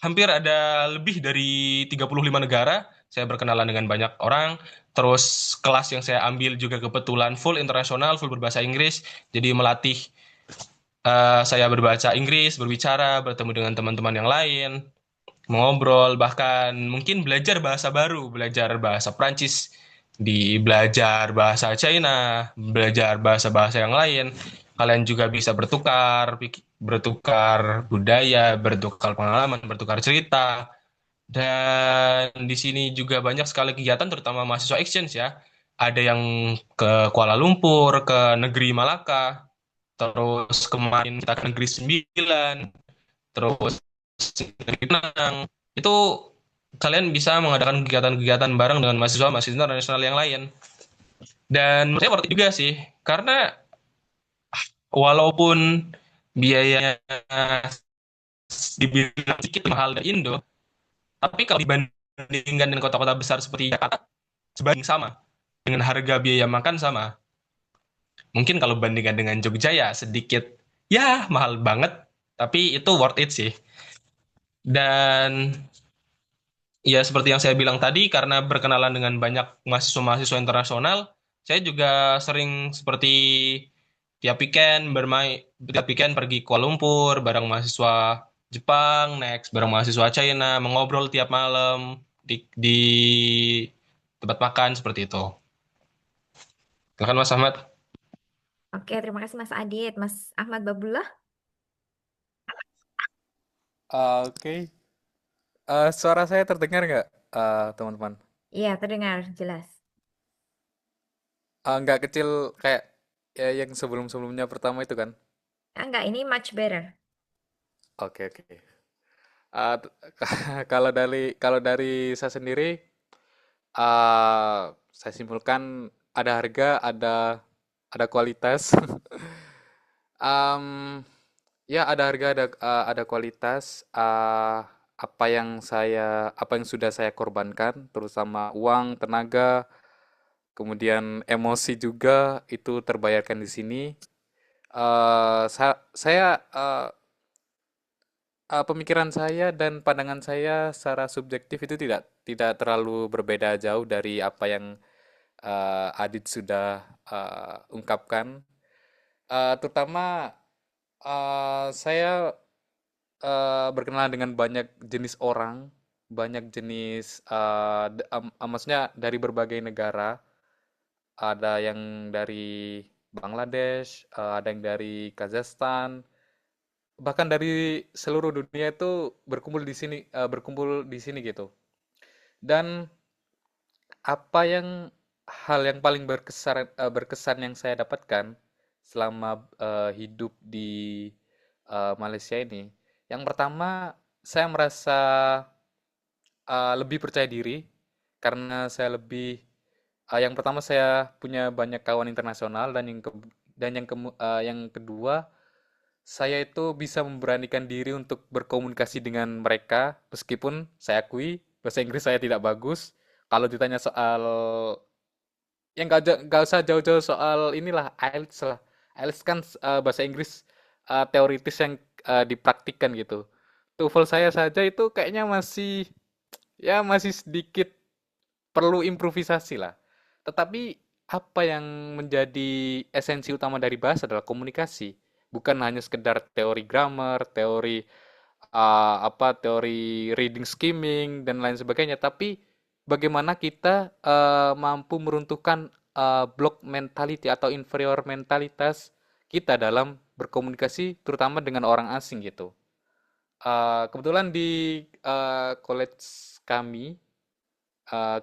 hampir ada lebih dari 35 negara. Saya berkenalan dengan banyak orang. Terus kelas yang saya ambil juga kebetulan full internasional, full berbahasa Inggris. Jadi melatih saya berbahasa Inggris, berbicara, bertemu dengan teman-teman yang lain, mengobrol, bahkan mungkin belajar bahasa baru, belajar bahasa Prancis, belajar bahasa China, belajar bahasa-bahasa yang lain. Kalian juga bisa bertukar budaya, bertukar pengalaman, bertukar cerita. Dan di sini juga banyak sekali kegiatan, terutama mahasiswa exchange ya. Ada yang ke Kuala Lumpur, ke negeri Malaka, terus kemarin kita ke negeri Sembilan. terus Pinang. Itu kalian bisa mengadakan kegiatan-kegiatan bareng dengan mahasiswa-mahasiswa internasional yang lain. Dan menurut saya worth it juga sih, karena walaupun biayanya dibilang sedikit mahal dari Indo, tapi kalau dibandingkan dengan kota-kota besar seperti Jakarta, sebanding sama. Dengan harga biaya makan sama. Mungkin kalau bandingkan dengan Jogja ya sedikit, ya mahal banget, tapi itu worth it sih. Dan ya seperti yang saya bilang tadi, karena berkenalan dengan banyak mahasiswa-mahasiswa internasional, saya juga sering seperti tiap weekend pergi Kuala Lumpur bareng mahasiswa Jepang, next bareng mahasiswa China, mengobrol tiap malam di tempat makan seperti itu. Silakan Mas Ahmad. Oke, terima kasih Mas Adit. Mas Ahmad Babullah? Oke. Suara saya terdengar nggak, teman-teman? Iya, terdengar jelas. Nggak kecil kayak ya yang sebelum-sebelumnya pertama itu kan? Enggak, ini much better. Oke, oke. Eh, t- kalau dari saya sendiri, saya simpulkan ada harga, ada kualitas. Em, ya ada harga, ada kualitas. Apa yang sudah saya korbankan, terutama uang, tenaga, kemudian emosi juga itu terbayarkan di sini. Pemikiran saya dan pandangan saya secara subjektif itu tidak terlalu berbeda jauh dari apa yang Adit sudah ungkapkan. Terutama saya berkenalan dengan banyak jenis orang, banyak jenis, maksudnya dari berbagai negara. Ada yang dari Bangladesh, ada yang dari Kazakhstan, bahkan dari seluruh dunia itu berkumpul di sini gitu. Dan apa yang hal yang paling berkesan yang saya dapatkan selama hidup di Malaysia ini, yang pertama saya merasa lebih percaya diri karena yang pertama saya punya banyak kawan internasional, dan yang kedua saya itu bisa memberanikan diri untuk berkomunikasi dengan mereka meskipun saya akui bahasa Inggris saya tidak bagus. Kalau ditanya soal yang nggak usah jauh-jauh soal inilah IELTS lah. IELTS kan bahasa Inggris teoritis yang dipraktikkan gitu. TOEFL saya saja itu kayaknya masih sedikit perlu improvisasi lah. Tetapi apa yang menjadi esensi utama dari bahasa adalah komunikasi, bukan hanya sekedar teori grammar, teori reading skimming dan lain sebagainya, tapi bagaimana kita mampu meruntuhkan block mentality atau inferior mentalitas kita dalam berkomunikasi, terutama dengan orang asing gitu. Kebetulan di college kami,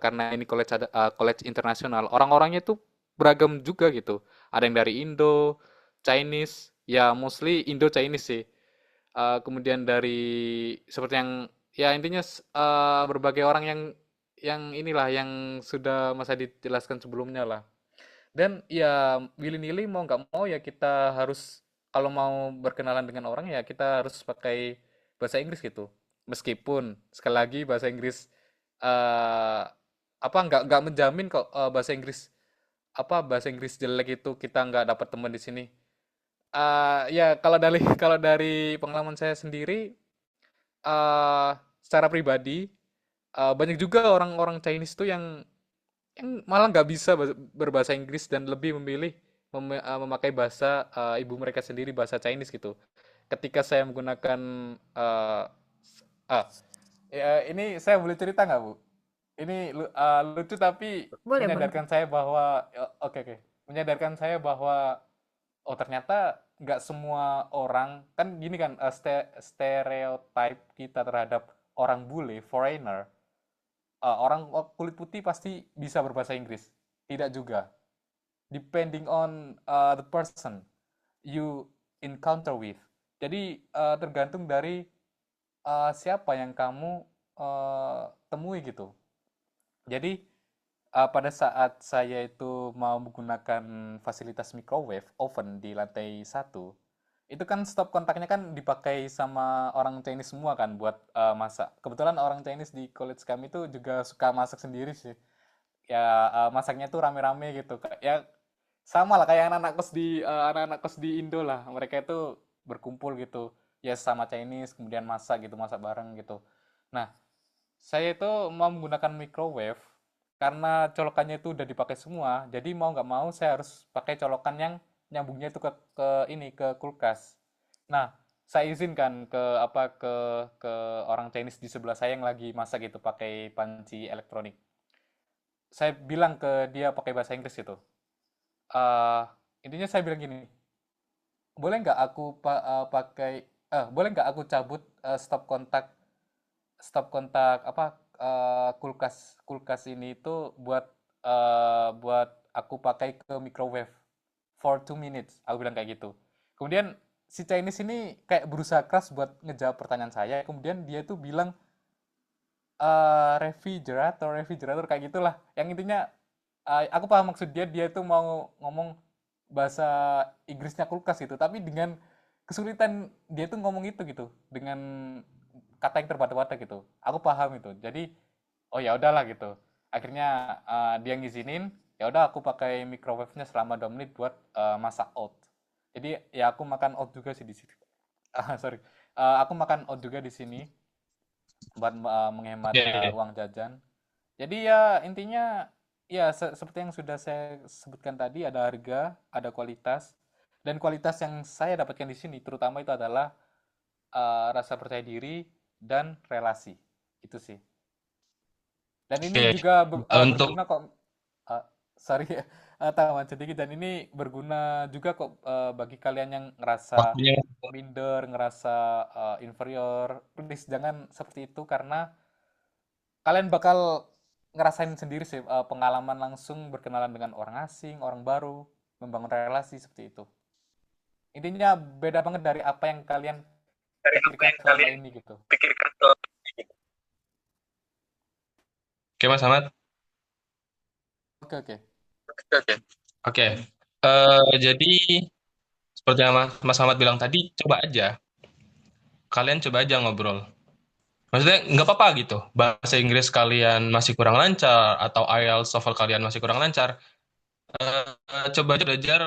karena ini college internasional, orang-orangnya tuh beragam juga gitu. Ada yang dari Indo, Chinese, ya mostly Indo Chinese sih. Kemudian dari seperti yang ya intinya berbagai orang yang inilah yang sudah masa dijelaskan sebelumnya lah. Dan ya willy-nilly mau nggak mau ya kita harus, kalau mau berkenalan dengan orang ya kita harus pakai bahasa Inggris gitu. Meskipun sekali lagi bahasa Inggris eh nggak menjamin kok bahasa Inggris jelek itu kita nggak dapat teman di sini. Ya kalau dari pengalaman saya sendiri, eh secara pribadi banyak juga orang-orang Chinese tuh yang malah nggak bisa berbahasa Inggris dan lebih memilih memakai bahasa ibu mereka sendiri, bahasa Chinese gitu. Ketika saya menggunakan eh, ah ya ini saya boleh cerita nggak Bu? Ini lucu tapi Boleh, boleh. menyadarkan saya bahwa oke, oke, menyadarkan saya bahwa oh ternyata nggak semua orang kan gini kan, stereotype kita terhadap orang bule, foreigner, orang kulit putih pasti bisa berbahasa Inggris. Tidak juga. Depending on the person you encounter with. Jadi tergantung dari siapa yang kamu temui gitu. Jadi pada saat saya itu mau menggunakan fasilitas microwave oven di lantai satu, itu kan stop kontaknya kan dipakai sama orang Chinese semua kan buat masak. Kebetulan orang Chinese di college kami itu juga suka masak sendiri sih. Ya masaknya tuh rame-rame gitu. Ya sama lah kayak anak-anak kos di Indo lah. Mereka itu berkumpul gitu. Ya sama Chinese kemudian masak gitu, masak bareng gitu. Nah, saya itu mau menggunakan microwave karena colokannya itu udah dipakai semua. Jadi mau nggak mau saya harus pakai colokan yang nyambungnya itu ke kulkas. Nah, saya izinkan ke orang Chinese di sebelah saya yang lagi masak gitu pakai panci elektronik. Saya bilang ke dia pakai bahasa Inggris itu. eh Intinya saya bilang gini, boleh nggak pakai boleh nggak aku cabut stop kontak kulkas kulkas ini itu buat aku pakai ke microwave for 2 minutes, aku bilang kayak gitu. Kemudian si Chinese ini kayak berusaha keras buat ngejawab pertanyaan saya, kemudian dia tuh bilang refrigerator kayak gitulah, yang intinya aku paham maksud dia. Dia tuh mau ngomong bahasa Inggrisnya kulkas itu, tapi dengan kesulitan dia tuh ngomong itu gitu dengan kata yang terbata-bata gitu. Aku paham itu. Jadi oh ya udahlah gitu. Akhirnya dia ngizinin, ya udah aku pakai microwave-nya selama 2 menit buat masak oat. Jadi ya aku makan oat juga sih di sini. Sorry. Aku makan oat juga di sini buat menghemat Ya, ya, ya. uang jajan. Jadi ya intinya ya seperti yang sudah saya sebutkan tadi, ada harga, ada kualitas, dan kualitas yang saya dapatkan di sini terutama itu adalah rasa percaya diri dan relasi. Itu sih. Dan ini Oke. juga Untuk berguna kok. eh, Sorry, tambahan sedikit. Dan ini berguna juga kok bagi kalian yang ngerasa waktunya. minder, ngerasa inferior. Please jangan seperti itu karena kalian bakal ngerasain sendiri sih pengalaman langsung berkenalan dengan orang asing, orang baru, membangun relasi seperti itu. Intinya beda banget dari apa yang kalian Dari apa pikirkan yang selama kalian ini gitu. pikirkan. Oke, Mas Ahmad. Oke, oke. Oke. Oke. Jadi seperti yang Mas Ahmad bilang tadi, coba aja. Kalian coba aja ngobrol. Maksudnya nggak apa-apa gitu. Bahasa Inggris kalian masih kurang lancar atau IELTS, TOEFL kalian masih kurang lancar. Coba aja belajar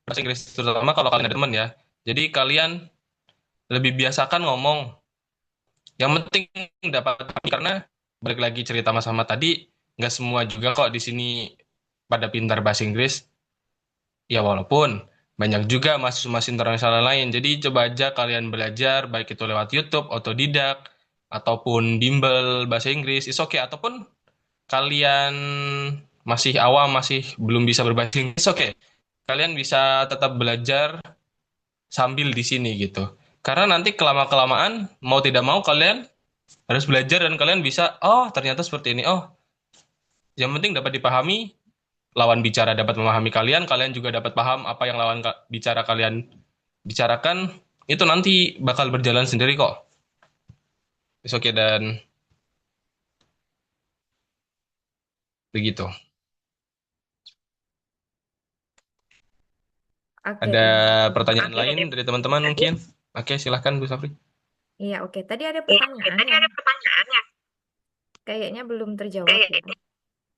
bahasa Inggris, terutama kalau kalian ada teman ya. Jadi kalian lebih biasakan ngomong. Yang penting dapat, karena balik lagi cerita Mas Ahmad tadi, nggak semua juga kok di sini pada pintar bahasa Inggris. Ya walaupun banyak juga mahasiswa-mahasiswa internasional lain. Jadi coba aja kalian belajar, baik itu lewat YouTube, otodidak, ataupun bimbel bahasa Inggris, is okay. Ataupun kalian masih awam, masih belum bisa berbahasa Inggris, oke. Kalian bisa tetap belajar sambil di sini gitu. Karena nanti kelama-kelamaan, mau tidak mau kalian harus belajar dan kalian bisa, oh ternyata seperti ini. Oh, yang penting dapat dipahami, lawan bicara dapat memahami kalian, kalian juga dapat paham apa yang lawan bicara kalian bicarakan, itu nanti bakal berjalan sendiri kok. Oke, dan begitu. Oke, Ada terima kasih. pertanyaan Oke, lain dari teman-teman mungkin? Oke, silahkan Bu Safri. iya oke. Tadi ada pertanyaan yang kayaknya belum terjawab ya.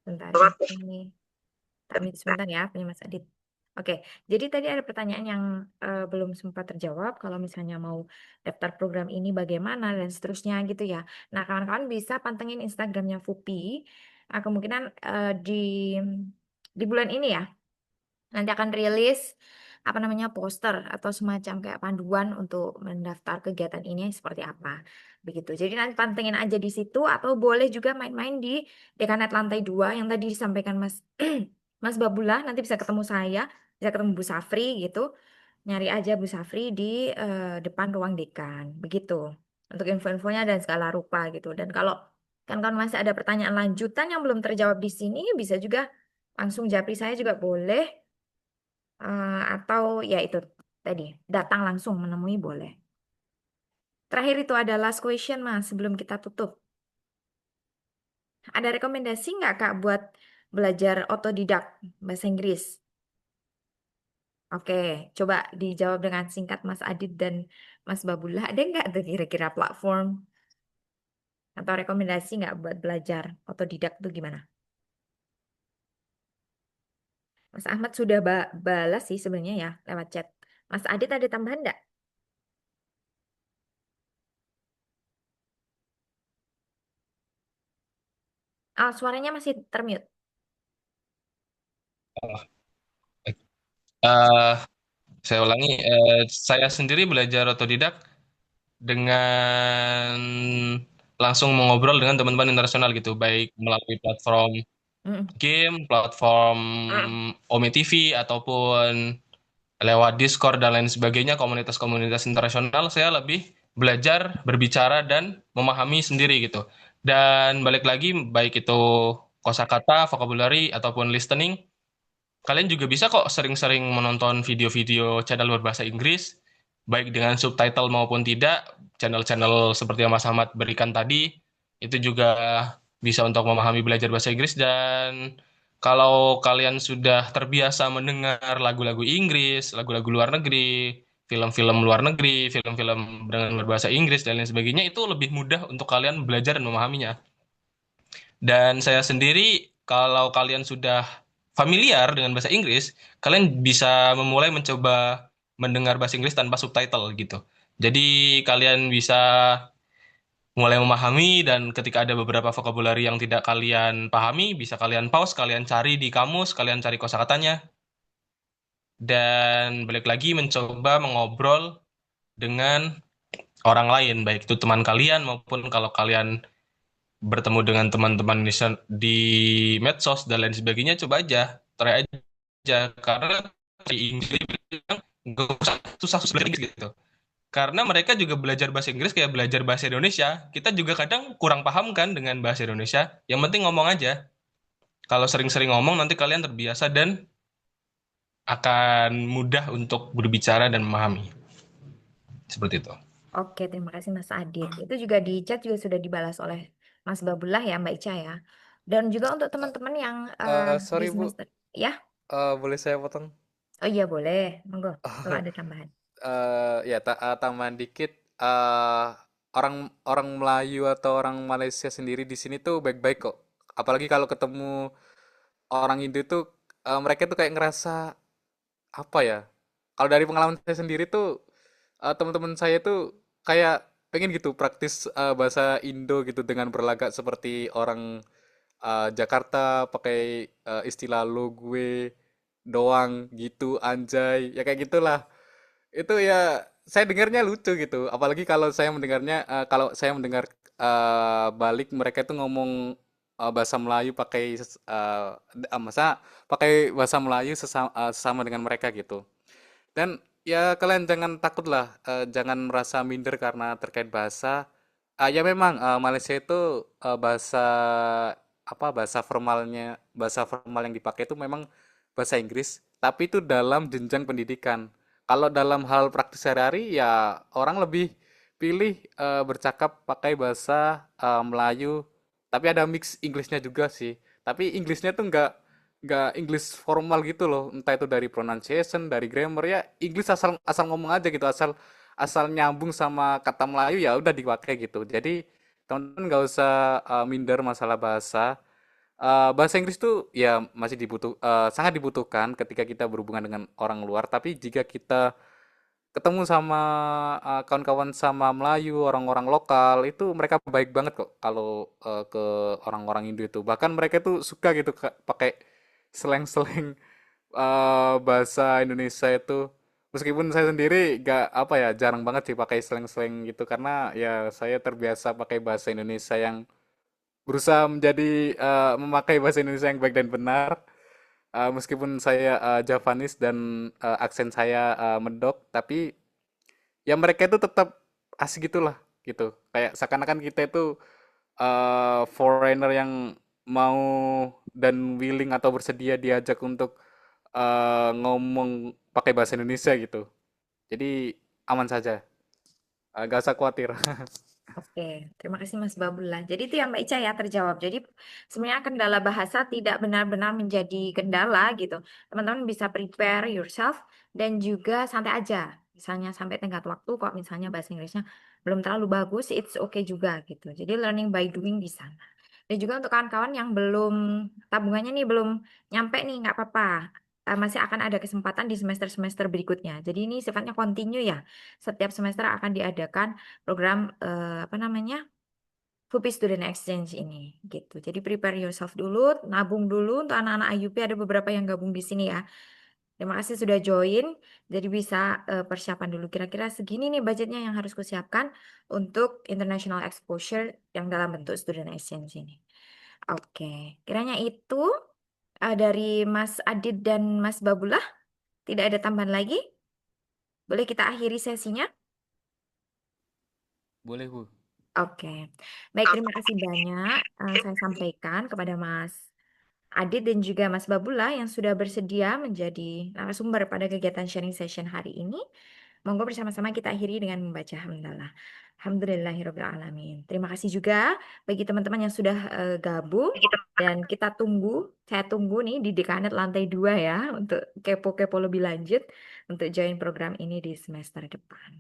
Bentar, ini tak mute sebentar ya, punya Mas Adit. Oke, jadi tadi ada pertanyaan yang belum sempat terjawab. Kalau misalnya mau daftar program ini bagaimana dan seterusnya gitu ya. Nah, kawan-kawan bisa pantengin Instagramnya FUPI. Kemungkinan di bulan ini ya, nanti akan rilis apa namanya poster atau semacam kayak panduan untuk mendaftar kegiatan ini seperti apa. Begitu. Jadi nanti pantengin aja di situ atau boleh juga main-main di Dekanat Lantai 2 yang tadi disampaikan Mas Mas Babullah, nanti bisa ketemu saya, bisa ketemu Bu Safri gitu. Nyari aja Bu Safri di depan ruang dekan. Begitu. Untuk info-infonya dan segala rupa gitu. Dan kalau masih ada pertanyaan lanjutan yang belum terjawab di sini, bisa juga langsung japri saya juga boleh. Atau ya itu tadi, datang langsung menemui boleh. Terakhir itu ada last question Mas sebelum kita tutup. Ada rekomendasi nggak Kak buat belajar otodidak bahasa Inggris? Oke, coba dijawab dengan singkat Mas Adit dan Mas Babullah. Ada nggak tuh kira-kira platform atau rekomendasi nggak buat belajar otodidak tuh gimana? Mas Ahmad sudah balas sih sebenarnya ya lewat chat. Mas Adit ada tambahan nggak? Oh, suaranya masih termute. Eh, saya ulangi, saya sendiri belajar otodidak dengan langsung mengobrol dengan teman-teman internasional gitu, baik melalui platform Mm. game, platform Ome TV, ataupun lewat Discord dan lain sebagainya, komunitas-komunitas internasional, saya lebih belajar, berbicara, dan memahami sendiri gitu. Dan balik lagi, baik itu kosakata, vocabulary, ataupun listening, kalian juga bisa kok sering-sering menonton video-video channel berbahasa Inggris, baik dengan subtitle maupun tidak. Channel-channel seperti yang Mas Ahmad berikan tadi, itu juga bisa untuk memahami belajar bahasa Inggris. Dan kalau kalian sudah terbiasa mendengar lagu-lagu Inggris, lagu-lagu luar negeri, film-film luar negeri, film-film dengan berbahasa Inggris, dan lain sebagainya, itu lebih mudah untuk kalian belajar dan memahaminya. Dan saya sendiri, kalau kalian sudah familiar dengan bahasa Inggris, kalian bisa memulai mencoba mendengar bahasa Inggris tanpa subtitle gitu. Jadi kalian bisa mulai memahami, dan ketika ada beberapa vocabulary yang tidak kalian pahami, bisa kalian pause, kalian cari di kamus, kalian cari kosakatanya, dan balik lagi mencoba mengobrol dengan orang lain, baik itu teman kalian maupun kalau kalian bertemu dengan teman-teman di medsos dan lain sebagainya, coba aja try aja, karena di Inggris bilang nggak usah susah-susah belajar Inggris gitu, karena mereka juga belajar bahasa Inggris kayak belajar bahasa Indonesia. Kita juga kadang kurang paham kan dengan bahasa Indonesia, yang penting ngomong aja. Kalau sering-sering ngomong nanti kalian terbiasa dan akan mudah untuk berbicara dan memahami, seperti itu. Oke, terima kasih Mas Adit. Itu juga di chat juga sudah dibalas oleh Mas Babullah ya, Mbak Ica ya. Dan juga untuk teman-teman yang di Sorry Bu, semester, ya, boleh saya potong? oh iya boleh, monggo. Kalau ada tambahan. Ya tambahan dikit. eh orang orang Melayu atau orang Malaysia sendiri di sini tuh baik-baik kok. Apalagi kalau ketemu orang Indo tuh, mereka tuh kayak ngerasa apa ya? Kalau dari pengalaman saya sendiri tuh, teman-teman saya tuh kayak pengen gitu praktis bahasa Indo gitu dengan berlagak seperti orang Jakarta, pakai istilah lo gue doang gitu, anjay, ya kayak gitulah. Itu ya saya dengarnya lucu gitu. Apalagi kalau saya mendengarnya, kalau saya mendengar balik mereka itu ngomong bahasa Melayu pakai masa pakai bahasa Melayu sesama dengan mereka gitu. Dan ya kalian jangan takut lah, jangan merasa minder karena terkait bahasa. Ya memang Malaysia itu bahasa apa bahasa formal yang dipakai itu memang bahasa Inggris, tapi itu dalam jenjang pendidikan. Kalau dalam hal praktis sehari-hari ya orang lebih pilih bercakap pakai bahasa Melayu, tapi ada mix Inggrisnya juga sih. Tapi Inggrisnya tuh nggak English formal gitu loh, entah itu dari pronunciation, dari grammar, ya Inggris asal asal ngomong aja gitu, asal asal nyambung sama kata Melayu ya udah dipakai gitu. Jadi teman-teman nggak usah minder masalah bahasa. Bahasa Inggris tuh ya masih sangat dibutuhkan ketika kita berhubungan dengan orang luar. Tapi jika kita ketemu sama kawan-kawan sama Melayu, orang-orang lokal, itu mereka baik banget kok kalau ke orang-orang Indo itu. Bahkan mereka tuh suka gitu pakai slang-slang bahasa Indonesia itu. Meskipun saya sendiri gak apa ya, jarang banget sih pakai slang-slang gitu karena ya saya terbiasa pakai bahasa Indonesia yang berusaha menjadi memakai bahasa Indonesia yang baik dan benar. Meskipun saya Javanis dan aksen saya medok, tapi ya mereka itu tetap asik gitulah gitu. Kayak seakan-akan kita itu foreigner yang mau dan willing atau bersedia diajak untuk ngomong pakai bahasa Indonesia gitu. Jadi aman saja. Gak usah khawatir. Oke, terima kasih Mas Babullah. Jadi itu yang Mbak Ica ya terjawab. Jadi sebenarnya kendala bahasa tidak benar-benar menjadi kendala gitu. Teman-teman bisa prepare yourself dan juga santai aja. Misalnya sampai tenggat waktu kok misalnya bahasa Inggrisnya belum terlalu bagus, it's okay juga gitu. Jadi learning by doing di sana. Dan juga untuk kawan-kawan yang belum tabungannya nih belum nyampe nih nggak apa-apa. Masih akan ada kesempatan di semester-semester berikutnya. Jadi ini sifatnya continue ya. Setiap semester akan diadakan program apa namanya FUPI Student Exchange ini gitu. Jadi prepare yourself dulu, nabung dulu untuk anak-anak IUP ada beberapa yang gabung di sini ya. Terima kasih sudah join. Jadi bisa persiapan dulu kira-kira segini nih budgetnya yang harus kusiapkan untuk international exposure yang dalam bentuk student exchange ini. Oke, kiranya itu dari Mas Adit dan Mas Babullah tidak ada tambahan lagi. Boleh kita akhiri sesinya? Boleh, Bu. Oke, baik terima kasih banyak saya sampaikan kepada Mas Adit dan juga Mas Babula yang sudah bersedia menjadi narasumber pada kegiatan sharing session hari ini. Monggo bersama-sama kita akhiri dengan membaca hamdalah. Alhamdulillahirabbil alamin. Terima kasih juga bagi teman-teman yang sudah gabung dan kita tunggu, saya tunggu nih di Dekanet lantai 2 ya untuk kepo-kepo lebih lanjut untuk join program ini di semester depan.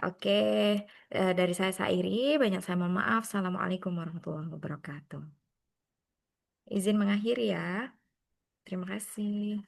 Oke, dari saya Sairi, banyak saya mohon maaf. Assalamualaikum warahmatullahi wabarakatuh. Izin mengakhiri ya. Terima kasih.